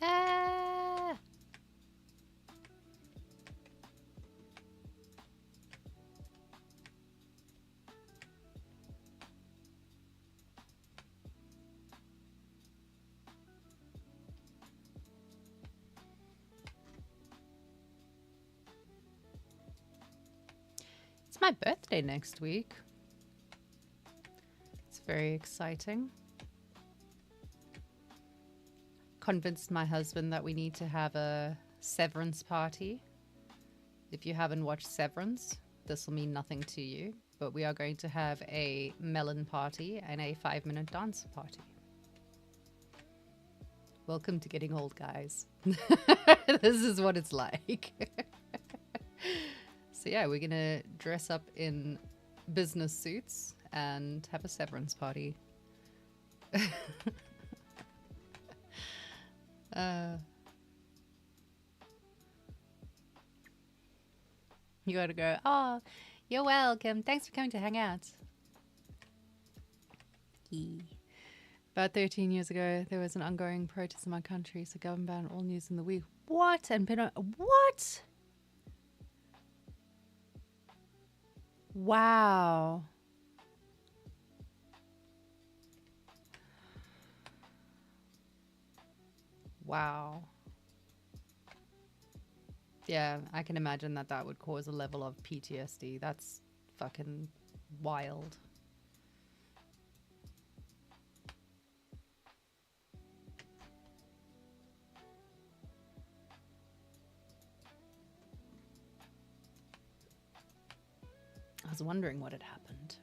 [SPEAKER 1] Ah! It's my birthday next week. It's very exciting. Convinced my husband that we need to have a severance party. If you haven't watched Severance, this will mean nothing to you, but we are going to have a melon party and a 5-minute dance party. Welcome to getting old, guys. This is what it's like. So yeah, we're gonna dress up in business suits and have a severance party. You gotta go, oh, you're welcome. Thanks for coming to hang out. About 13 years ago, there was an ongoing protest in my country, so government banned all news in the week. What? And what? Wow. Wow. Yeah, I can imagine that that would cause a level of PTSD. That's fucking wild. I was wondering what had happened.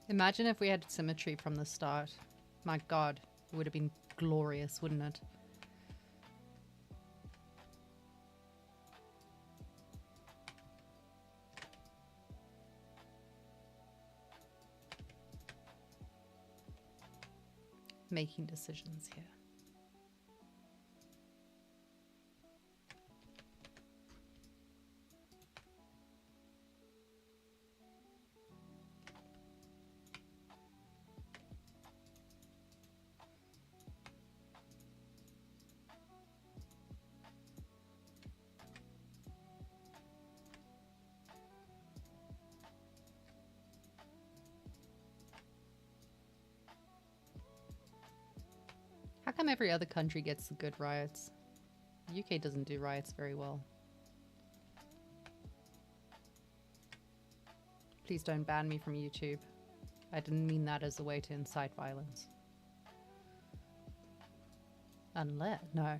[SPEAKER 1] Imagine if we had symmetry from the start. My God, it would have been glorious, wouldn't it? Making decisions here. How come every other country gets the good riots? The UK doesn't do riots very well. Please don't ban me from YouTube. I didn't mean that as a way to incite violence. Unless, no.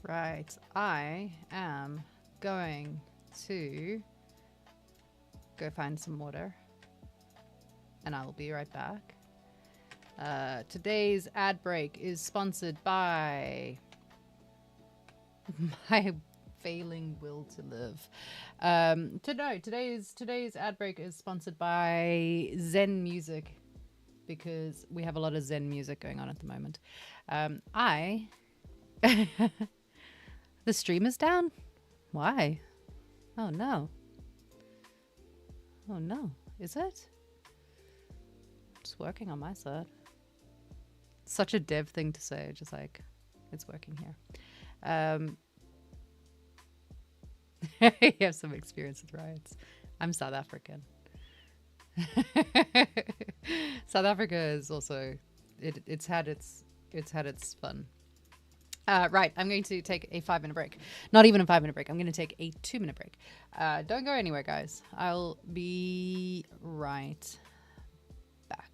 [SPEAKER 1] Right, I am going to go find some water and I will be right back. Today's ad break is sponsored by my failing will to live. Today's ad break is sponsored by Zen Music because we have a lot of Zen music going on at the moment. The stream is down? Why? Oh no. Oh no. Is it? It's working on my side. Such a dev thing to say, just like, it's working here. You have some experience with riots. I'm South African. South Africa is also it's had its fun. Right, I'm going to take a 5-minute break. Not even a 5-minute break. I'm going to take a 2-minute break. Don't go anywhere, guys. I'll be right back.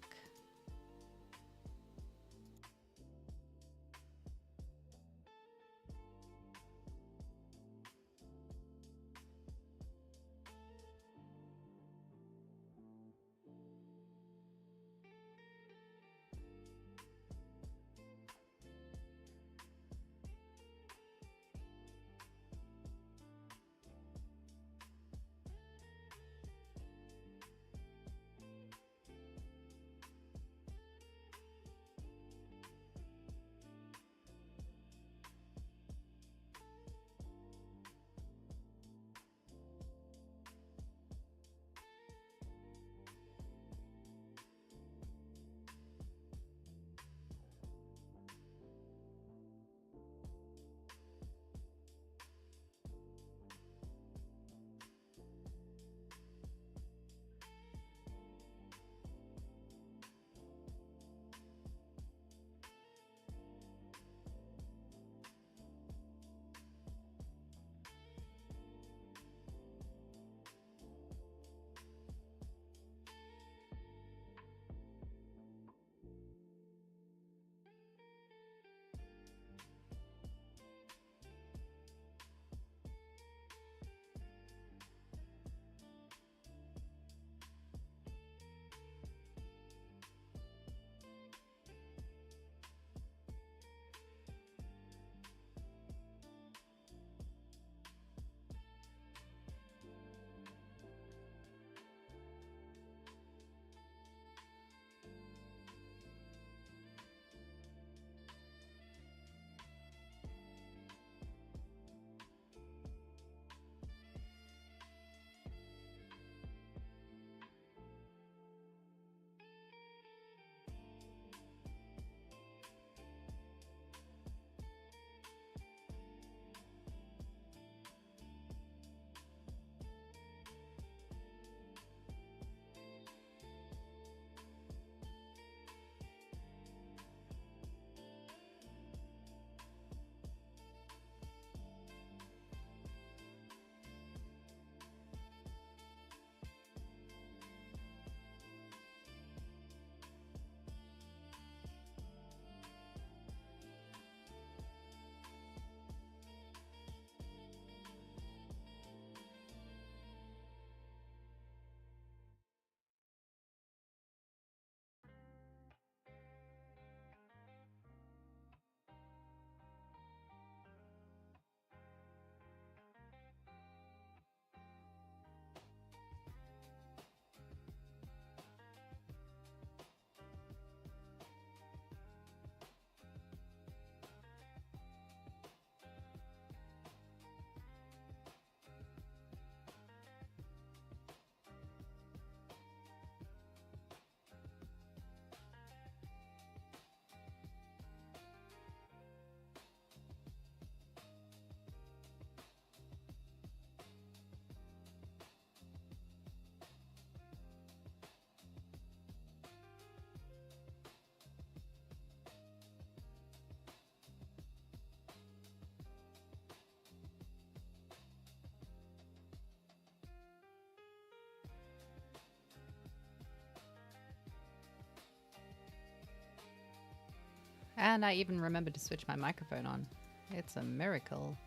[SPEAKER 1] And I even remembered to switch my microphone on. It's a miracle.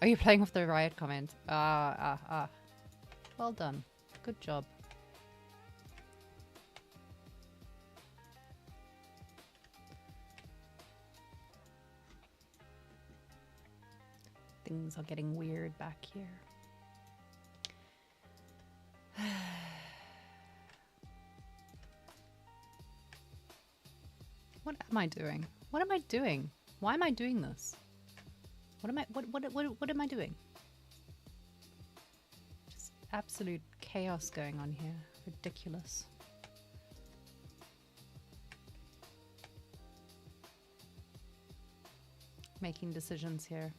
[SPEAKER 1] Are you playing with the riot comment? Well done. Good job. Things are getting weird back here. What am I doing? What am I doing? Why am I doing this? What am I doing? Just absolute chaos going on here. Ridiculous. Making decisions here.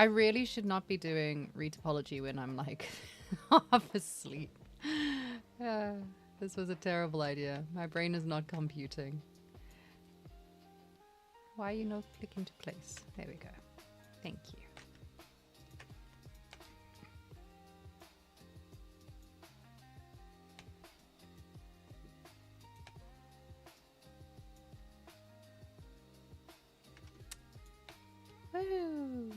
[SPEAKER 1] I really should not be doing retopology when I'm like half asleep. This was a terrible idea. My brain is not computing. Why are you not clicking to place? There we go. Thank you. Woo!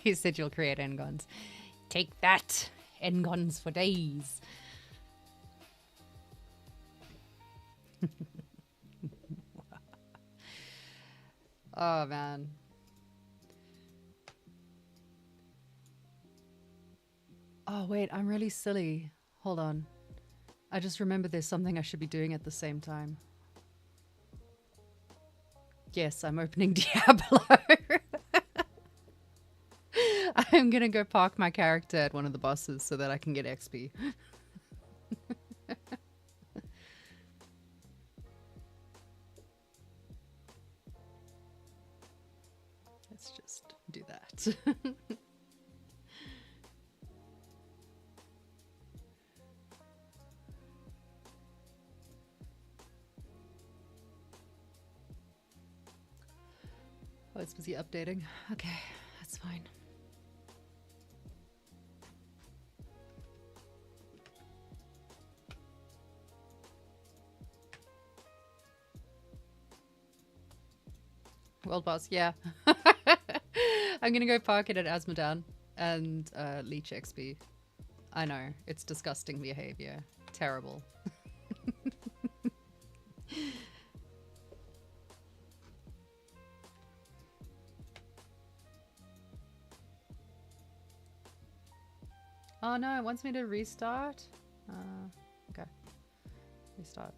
[SPEAKER 1] You said you'll create Engons. Take that! Engons for days. Oh, man. Oh, wait, I'm really silly. Hold on. I just remembered there's something I should be doing at the same time. Yes, I'm opening Diablo. I'm gonna go park my character at one of the bosses so that I can get XP. Let's just do that. Oh, it's busy updating. Okay, that's fine. World boss, yeah. I'm gonna go park it at Asmodan and leech XP. I know, it's disgusting behavior. Terrible. Oh no, it wants me to restart? Okay. Restart.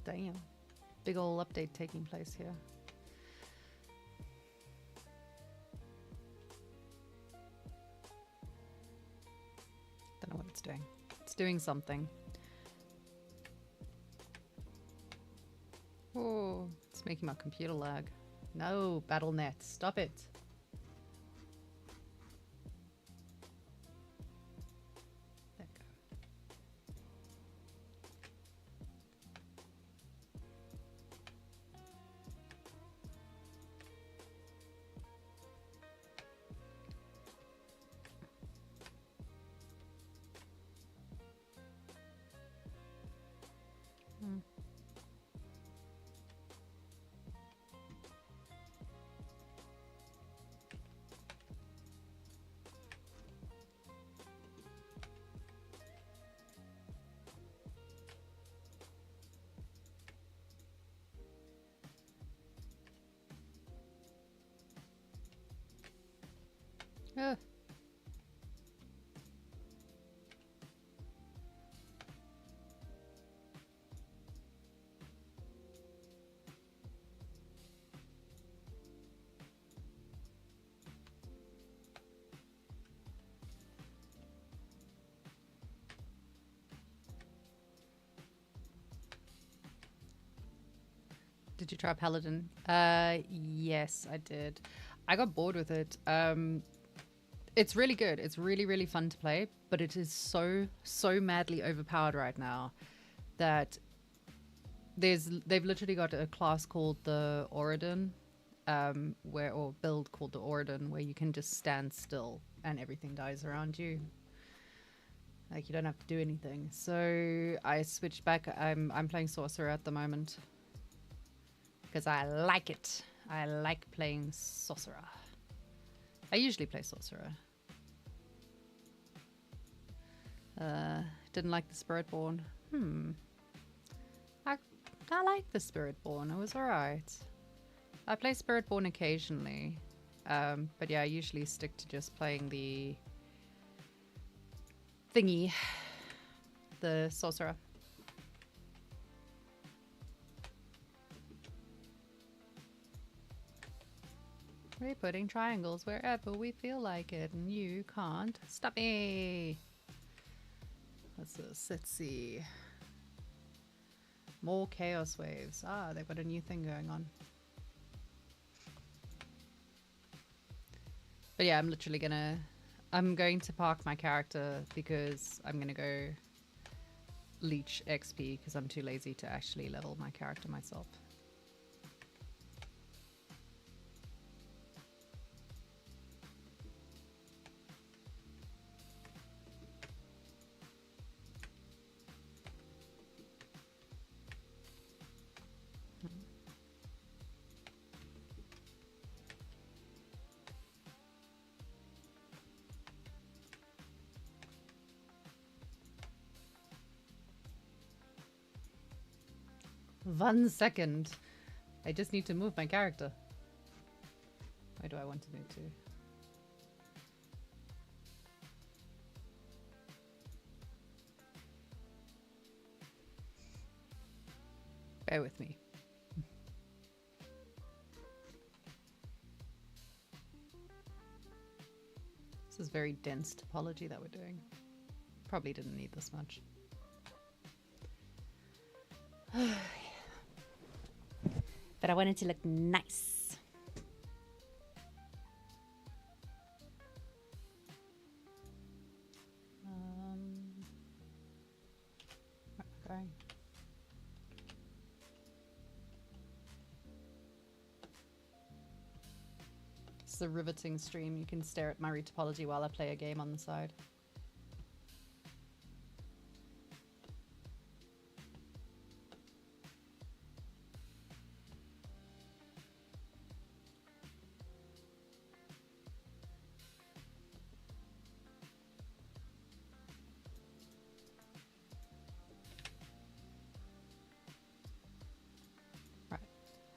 [SPEAKER 1] Damn. Big ol' update taking place here. Don't know what it's doing. It's doing something. Oh, it's making my computer lag. No, BattleNet, stop it. There we go. Ugh. Did you try Paladin? Yes, I did. I got bored with it. It's really good. It's really, really fun to play, but it is so madly overpowered right now that they've literally got a class called the Oridon, or build called the Oridon, where you can just stand still and everything dies around you. Like, you don't have to do anything. So I switched back. I'm playing Sorcerer at the moment. because I like it. I like playing sorcerer. I usually play sorcerer. Didn't like the Spiritborn. I like the Spiritborn. It was alright. I play Spiritborn occasionally. But yeah, I usually stick to just playing the thingy. The sorcerer. We're putting triangles wherever we feel like it, and you can't stop me. What's this? Let's see. More chaos waves. Ah, they've got a new thing going on. But yeah, I'm going to park my character because I'm gonna go leech XP because I'm too lazy to actually level my character myself. One second. I just need to move my character. Where do I want to move to? Bear with me. This is very dense topology that we're doing. Probably didn't need this much. But I want it to look nice. Okay. This is a riveting stream. You can stare at my retopology while I play a game on the side.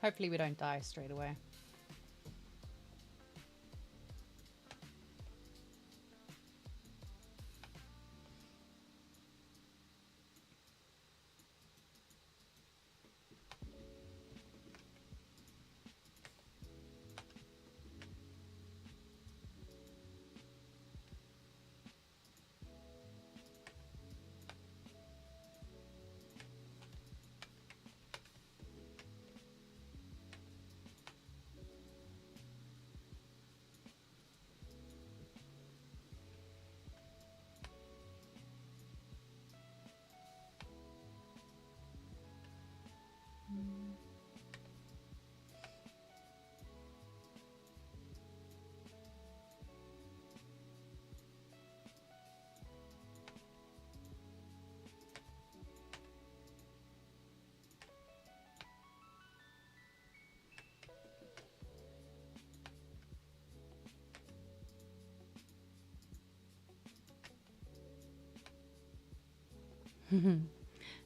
[SPEAKER 1] Hopefully we don't die straight away.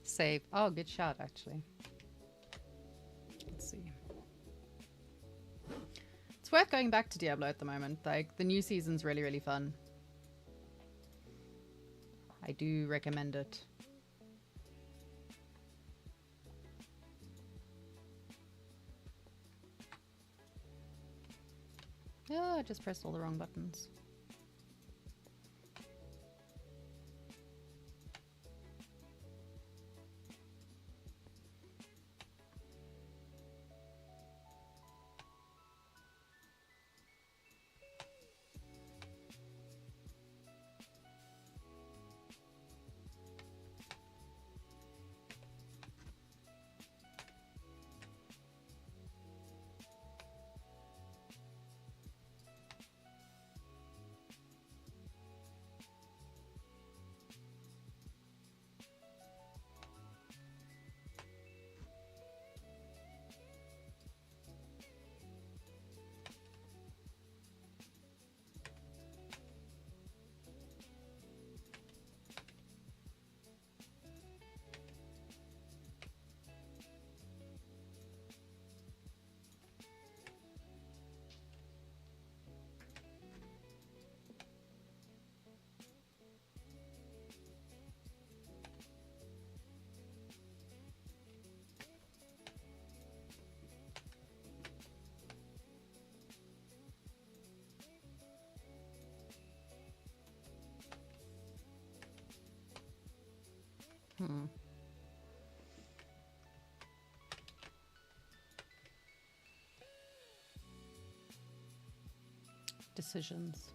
[SPEAKER 1] Save. Oh, good shot, actually. Let's see. It's worth going back to Diablo at the moment. Like, the new season's really, really fun. I do recommend it. Oh, I just pressed all the wrong buttons. Hmm. Decisions.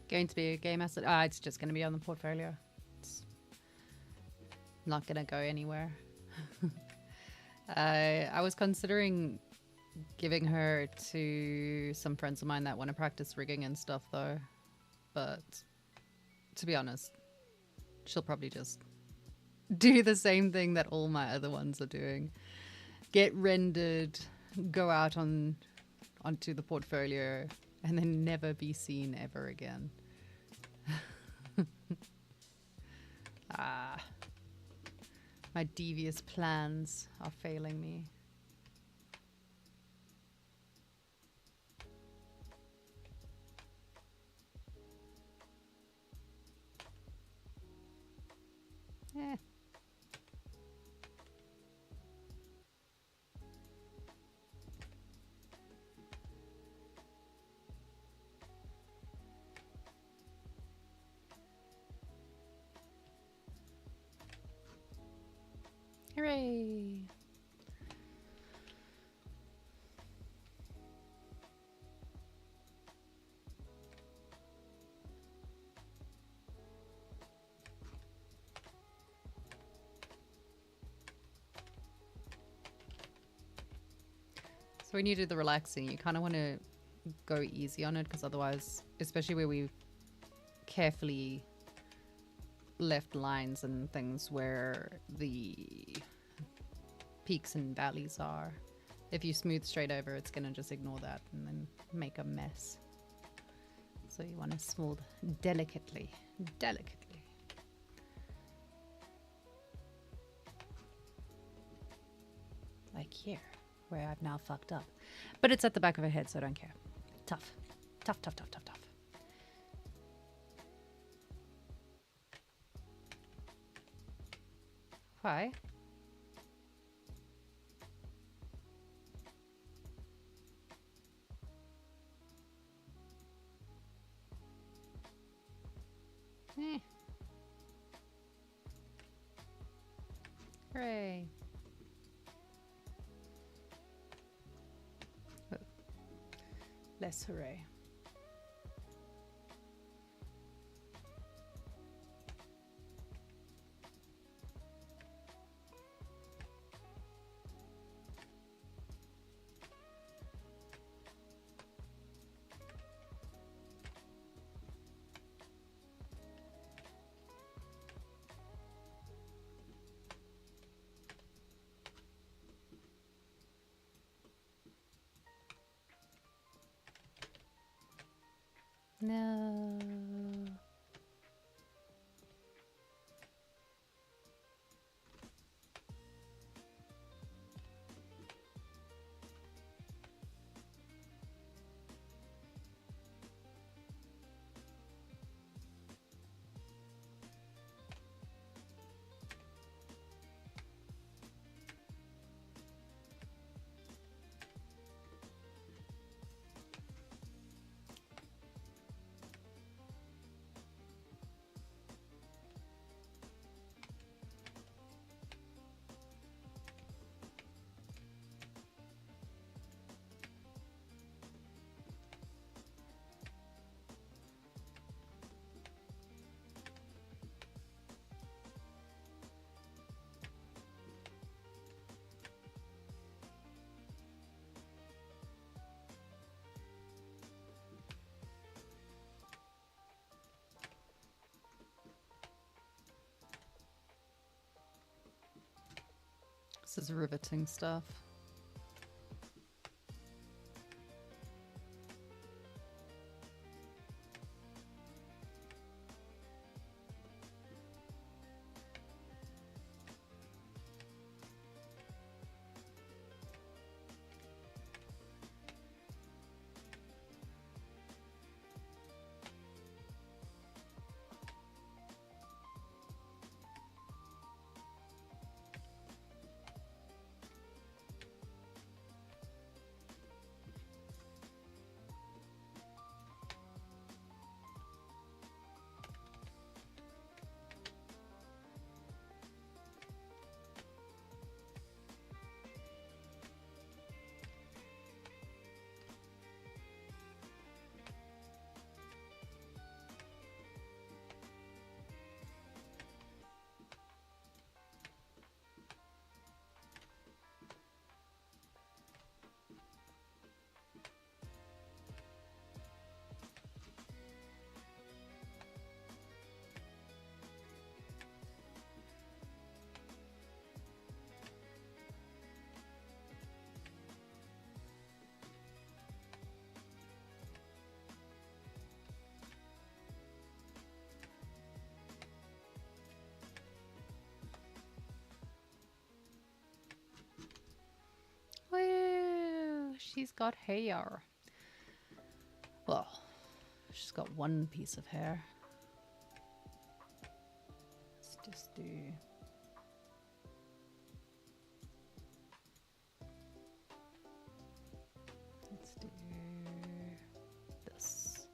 [SPEAKER 1] Going to be a game asset. It's just going to be on the portfolio. It's not going to go anywhere. I was considering giving her to some friends of mine that want to practice rigging and stuff, though. But to be honest, she'll probably just do the same thing that all my other ones are doing. Get rendered, go out onto the portfolio, and then never be seen ever again. My devious plans are failing me. Eh. Hooray! So when you do the relaxing, you kind of want to go easy on it, because otherwise, especially where we've carefully left lines and things where the peaks and valleys are, if you smooth straight over, it's going to just ignore that and then make a mess. So you want to smooth delicately. Like here, where I've now fucked up. But it's at the back of her head, so I don't care. Tough. Why? Hooray. Less hooray. No. This is riveting stuff. Woo! She's got hair. Well, she's got one piece of hair. Let's just do... Let's do this.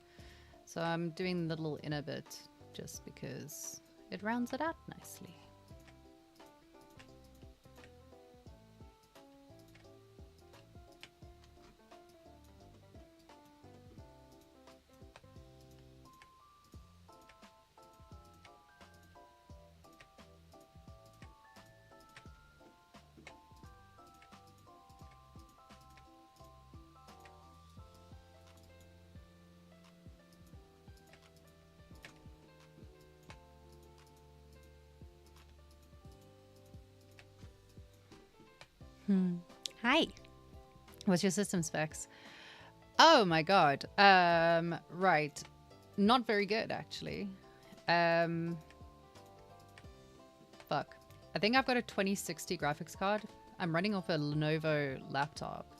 [SPEAKER 1] So I'm doing the little inner bit just because it rounds it out nicely. Hi. What's your system specs? Oh my god. Right. Not very good, actually. Fuck. I think I've got a 2060 graphics card. I'm running off a Lenovo laptop.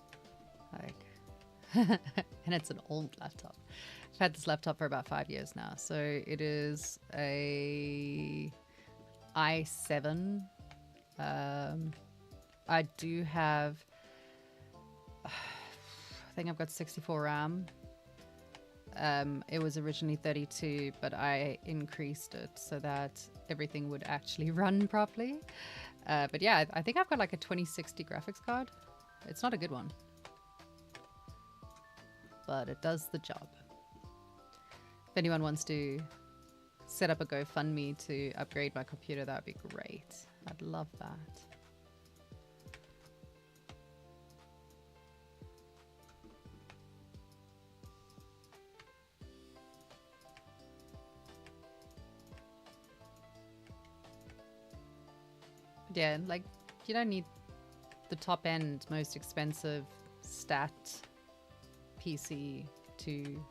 [SPEAKER 1] Like, and it's an old laptop. I've had this laptop for about 5 years now. So it is a i7. I do have, I think I've got 64 RAM. It was originally 32, but I increased it so that everything would actually run properly. But yeah, I think I've got like a 2060 graphics card. It's not a good one, but it does the job. If anyone wants to set up a GoFundMe to upgrade my computer, that would be great. I'd love that. Yeah, like, you don't need the top end, most expensive stat PC to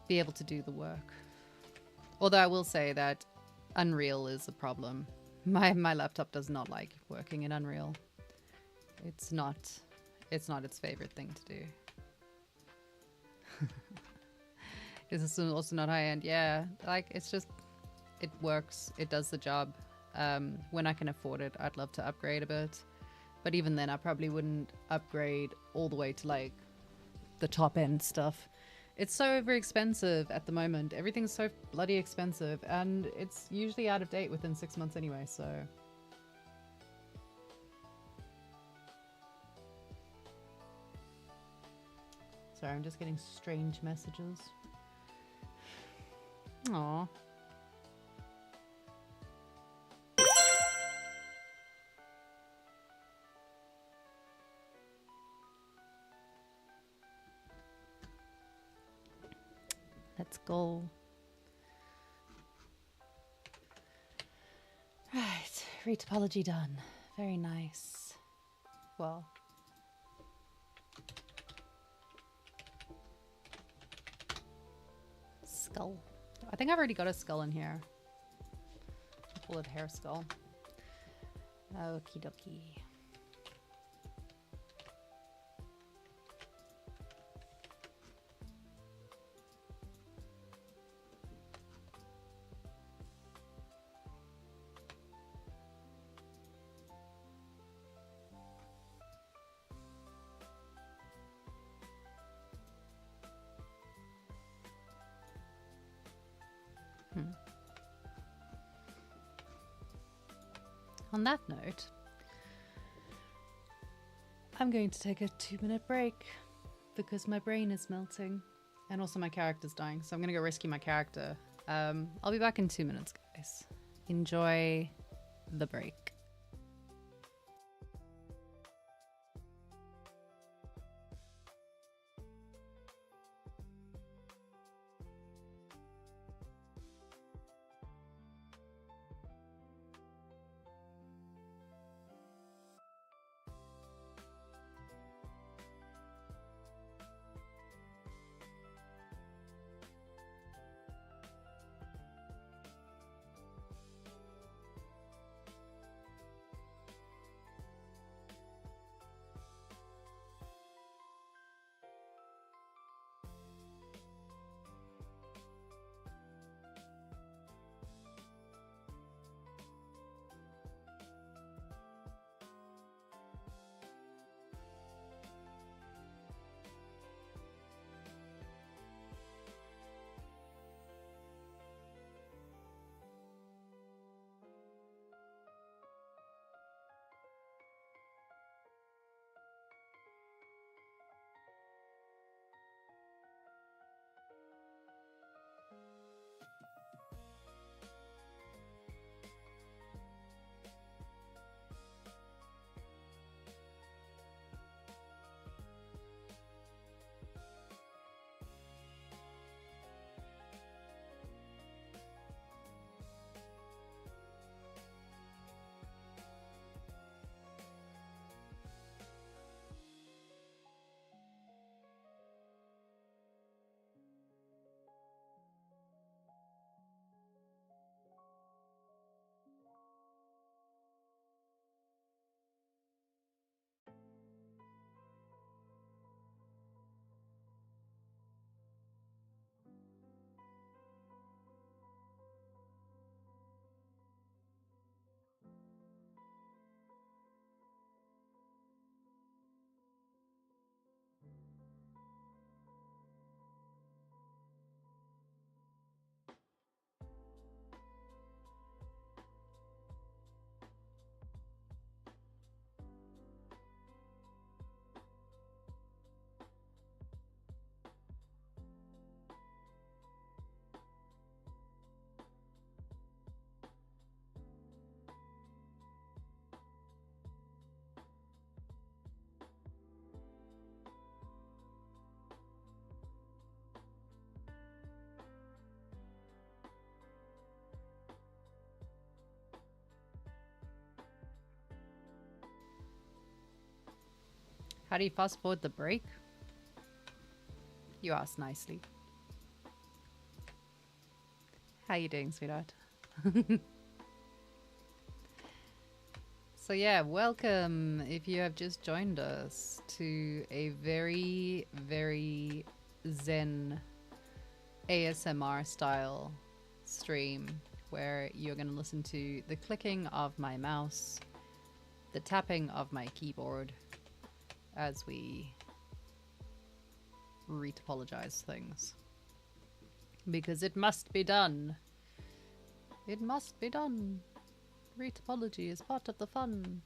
[SPEAKER 1] be able to do the work. Although I will say that Unreal is a problem. My laptop does not like working in Unreal. It's not its favorite thing to do. Is this also not high end? Yeah, like, it's just, it works, it does the job. When I can afford it, I'd love to upgrade a bit. But even then, I probably wouldn't upgrade all the way to like the top end stuff. It's so very expensive at the moment. Everything's so bloody expensive, and it's usually out of date within 6 months anyway, so. Sorry, I'm just getting strange messages. Aww. Let's go. Right, retopology done. Very nice. Well. Skull. I think I've already got a skull in here. I'll call it hair skull. Okie dokie. On that note, I'm going to take a 2-minute break because my brain is melting and also my character's dying. So I'm going to go rescue my character. I'll be back in 2 minutes, guys. Enjoy the break. How do you fast forward the break? You asked nicely. How you doing, sweetheart? So yeah, welcome if you have just joined us to a very, very zen ASMR style stream where you're going to listen to the clicking of my mouse, the tapping of my keyboard as we retopologize things. Because it must be done. It must be done. Retopology is part of the fun.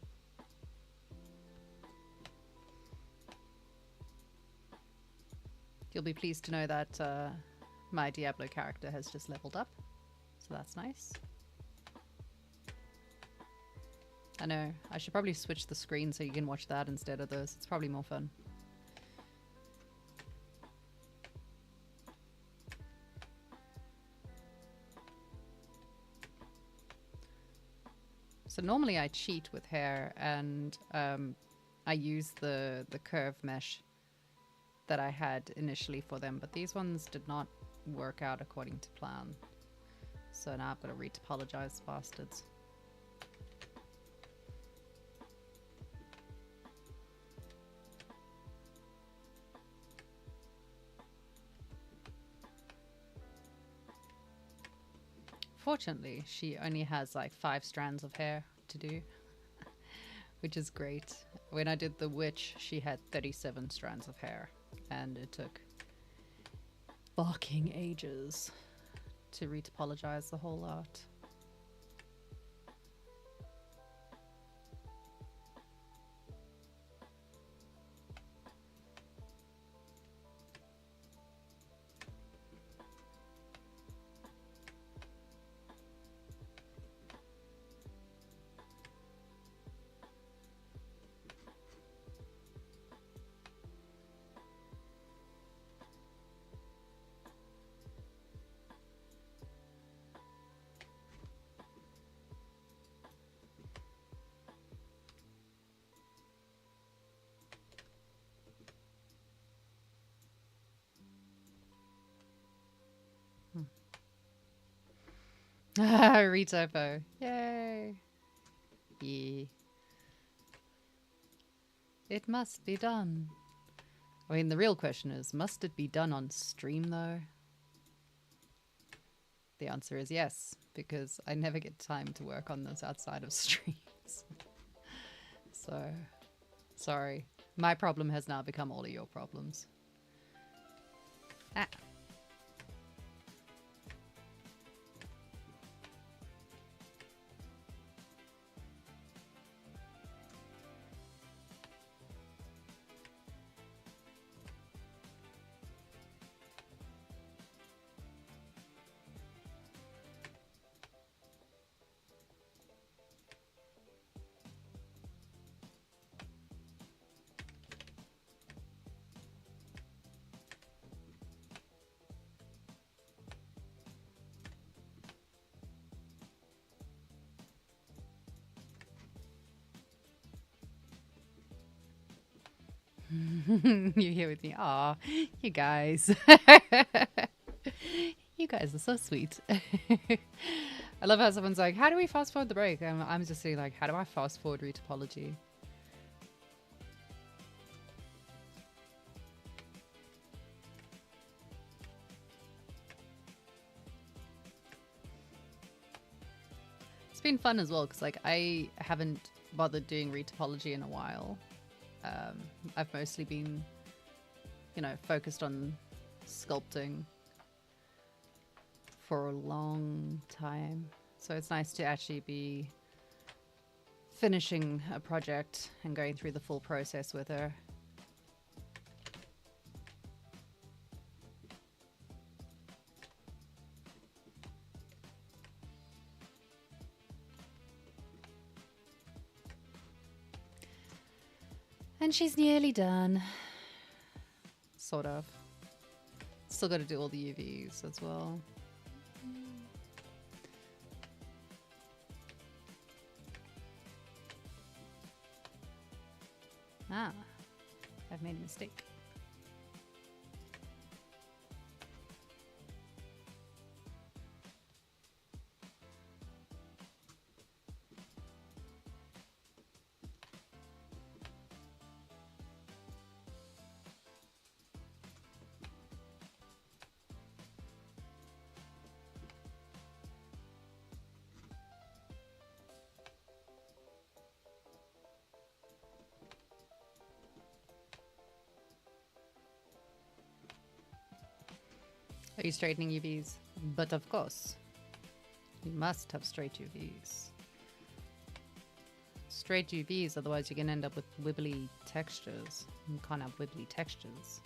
[SPEAKER 1] You'll be pleased to know that my Diablo character has just leveled up. So that's nice. I know, I should probably switch the screen so you can watch that instead of this. It's probably more fun. So normally I cheat with hair and I use the curve mesh that I had initially for them, but these ones did not work out according to plan. So now I've got to retopologize bastards. Fortunately, she only has like 5 strands of hair to do, which is great. When I did the witch, she had 37 strands of hair, and it took fucking ages to retopologize the whole lot. Retopo. Yay. Yeah. It must be done. I mean, the real question is, must it be done on stream though? The answer is yes, because I never get time to work on this outside of streams. So, sorry. My problem has now become all of your problems. Ah. You're here with me. Aw, you guys. You guys are so sweet. I love how someone's like, how do we fast forward the break? I'm just saying, like, how do I fast forward retopology? It's been fun as well, because like I haven't bothered doing retopology in a while. I've mostly been, you know, focused on sculpting for a long time. So it's nice to actually be finishing a project and going through the full process with her. And she's nearly done. Sort of. Still got to do all the UVs as well. Ah. I've made a mistake. Are you straightening UVs? But of course, you must have straight UVs. Straight UVs, otherwise you're going to end up with wibbly textures. You can't have wibbly textures.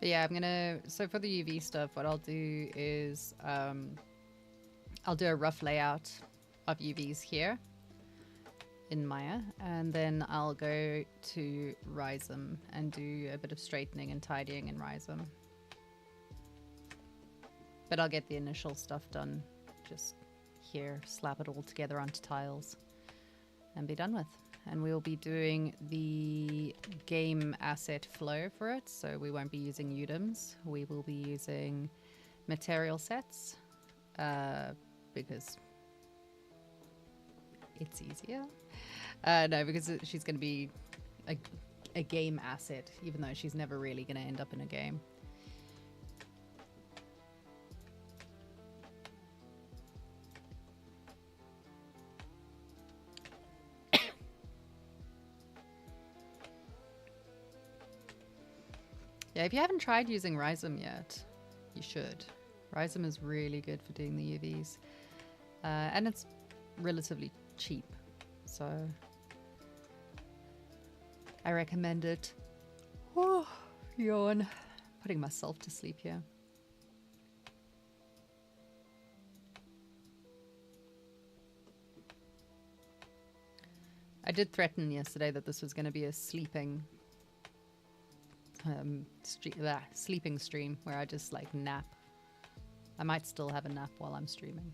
[SPEAKER 1] But yeah, I'm gonna, so for the UV stuff, what I'll do is I'll do a rough layout of UVs here in Maya, and then I'll go to Rhizome and do a bit of straightening and tidying in Rhizome. But I'll get the initial stuff done just here, slap it all together onto tiles and be done with. And we'll be doing the game asset flow for it, so we won't be using UDIMs. We will be using material sets because it's easier. No, because she's going to be a game asset, even though she's never really going to end up in a game. Yeah, if you haven't tried using Rhizome yet, you should. Rhizome is really good for doing the UVs. And it's relatively cheap, so I recommend it. Oh, yawn. Putting myself to sleep here. I did threaten yesterday that this was going to be a sleeping sleeping stream where I just like nap. I might still have a nap while I'm streaming.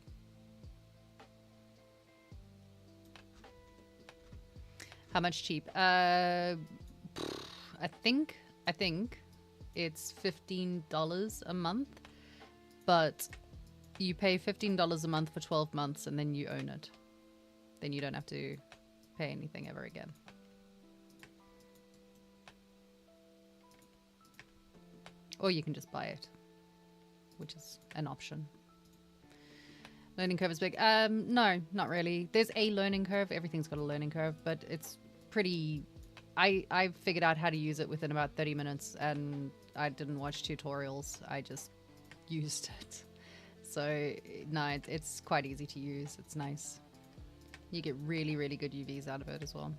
[SPEAKER 1] How much cheap? I think it's $15 a month, but you pay $15 a month for 12 months and then you own it. Then you don't have to pay anything ever again. Or you can just buy it, which is an option. Learning curve is big. No, not really. There's a learning curve. Everything's got a learning curve, but it's pretty... I figured out how to use it within about 30 minutes, and I didn't watch tutorials. I just used it. So, no, it's quite easy to use. It's nice. You get really, really good UVs out of it as well.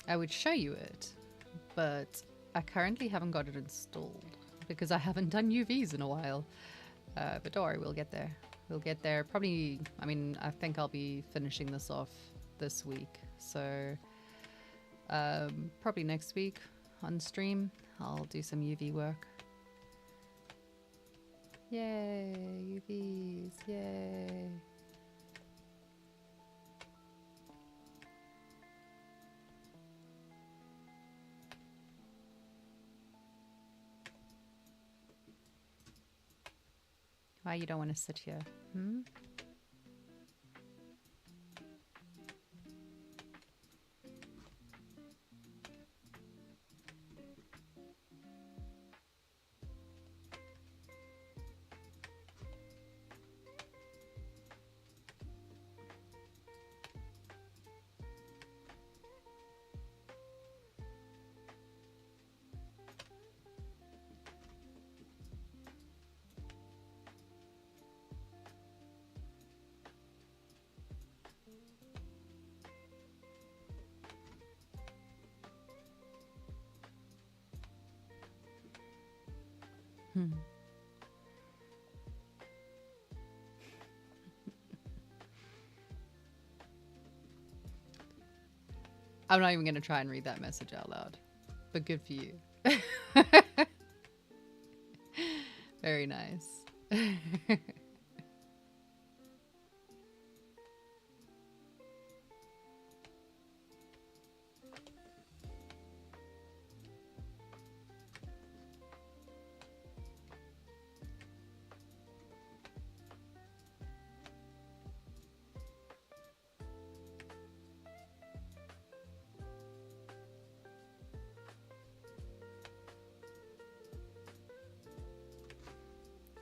[SPEAKER 1] I would show you it, but I currently haven't got it installed because I haven't done UVs in a while. But don't worry, we'll get there. We'll get there. Probably, I mean, I think I'll be finishing this off this week. So probably next week on stream, I'll do some UV work. Yay, UVs, yay. Why you don't want to sit here? Hmm? Hmm. I'm not even going to try and read that message out loud, but good for you. Very nice.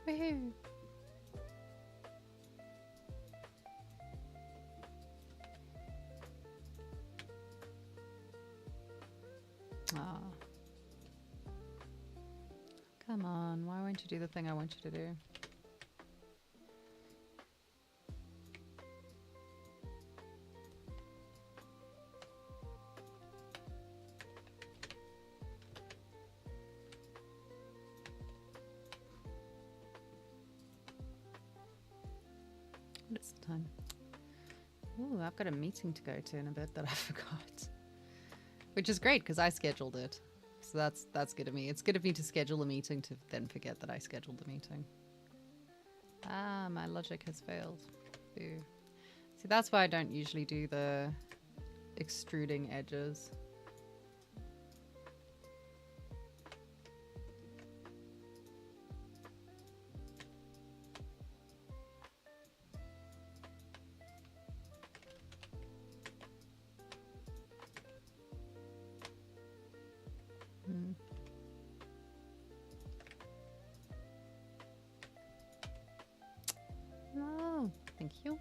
[SPEAKER 1] Woohoo. Ah. Come on, why won't you do the thing I want you to do? What is the time? Ooh, I've got a meeting to go to in a bit that I forgot. Which is great because I scheduled it. So that's good of me. It's good of me to schedule a meeting to then forget that I scheduled the meeting. Ah, my logic has failed. Boo. See, that's why I don't usually do the extruding edges. Oh, thank you.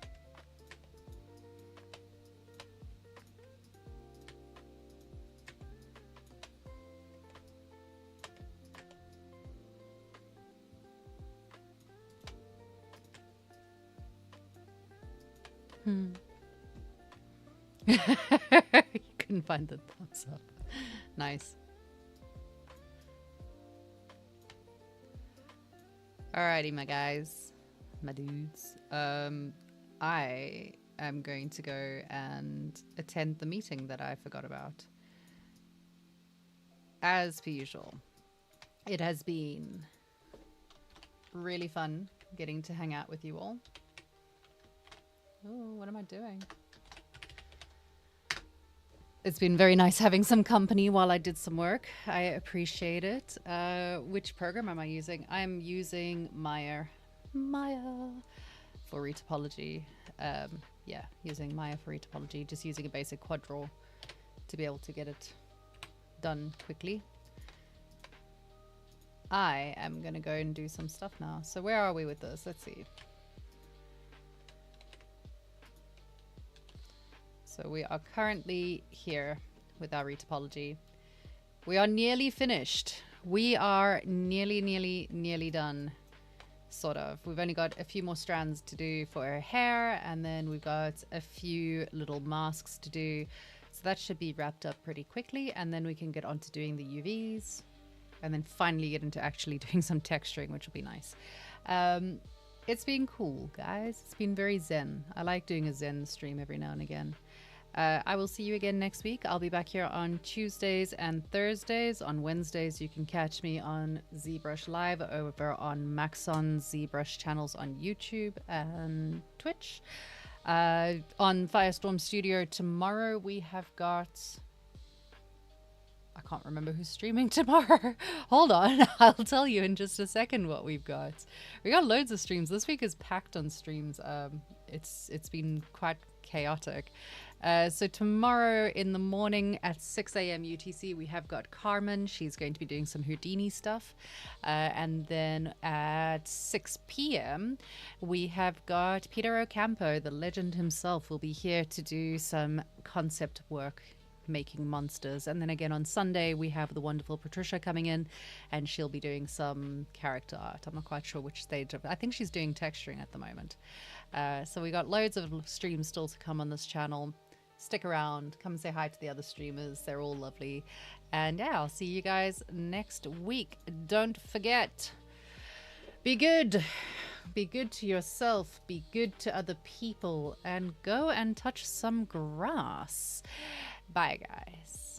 [SPEAKER 1] You couldn't find the thumbs up. Nice. Alrighty, my guys, my dudes. I am going to go and attend the meeting that I forgot about. As per usual, it has been really fun getting to hang out with you all. Oh, what am I doing? It's been very nice having some company while I did some work. I appreciate it. Which program am I using? I'm using Maya for Retopology. Yeah, using Maya for Retopology. Just using a basic quad draw to be able to get it done quickly. I am going to go and do some stuff now. So where are we with this? Let's see. So we are currently here with our Retopology. We are nearly finished. We are nearly done, sort of. We've only got a few more strands to do for her hair, and then we've got a few little masks to do. So that should be wrapped up pretty quickly, and then we can get on to doing the UVs, and then finally get into actually doing some texturing, which will be nice. It's been cool, guys. It's been very zen. I like doing a zen stream every now and again. I will see you again next week. I'll be back here on Tuesdays and Thursdays. On Wednesdays, you can catch me on ZBrush Live over on Maxon's ZBrush channels on YouTube and Twitch. On Firestorm Studio tomorrow, we have got... I can't remember who's streaming tomorrow. Hold on. I'll tell you in just a second what we've got. We got loads of streams. This week is packed on streams. It's been quite chaotic. So tomorrow in the morning at 6 a.m. UTC, we have got Carmen. She's going to be doing some Houdini stuff. And then at 6 p.m., we have got Peter Ocampo, the legend himself, will be here to do some concept work making monsters. And then again on Sunday, we have the wonderful Patricia coming in, and she'll be doing some character art. I'm not quite sure which stage of it. I think she's doing texturing at the moment. So we got loads of streams still to come on this channel. Stick around, come and say hi to the other streamers. They're all lovely. And yeah, I'll see you guys next week. Don't forget, Be good. Be good to yourself. Be good to other people. And go and touch some grass. Bye, guys.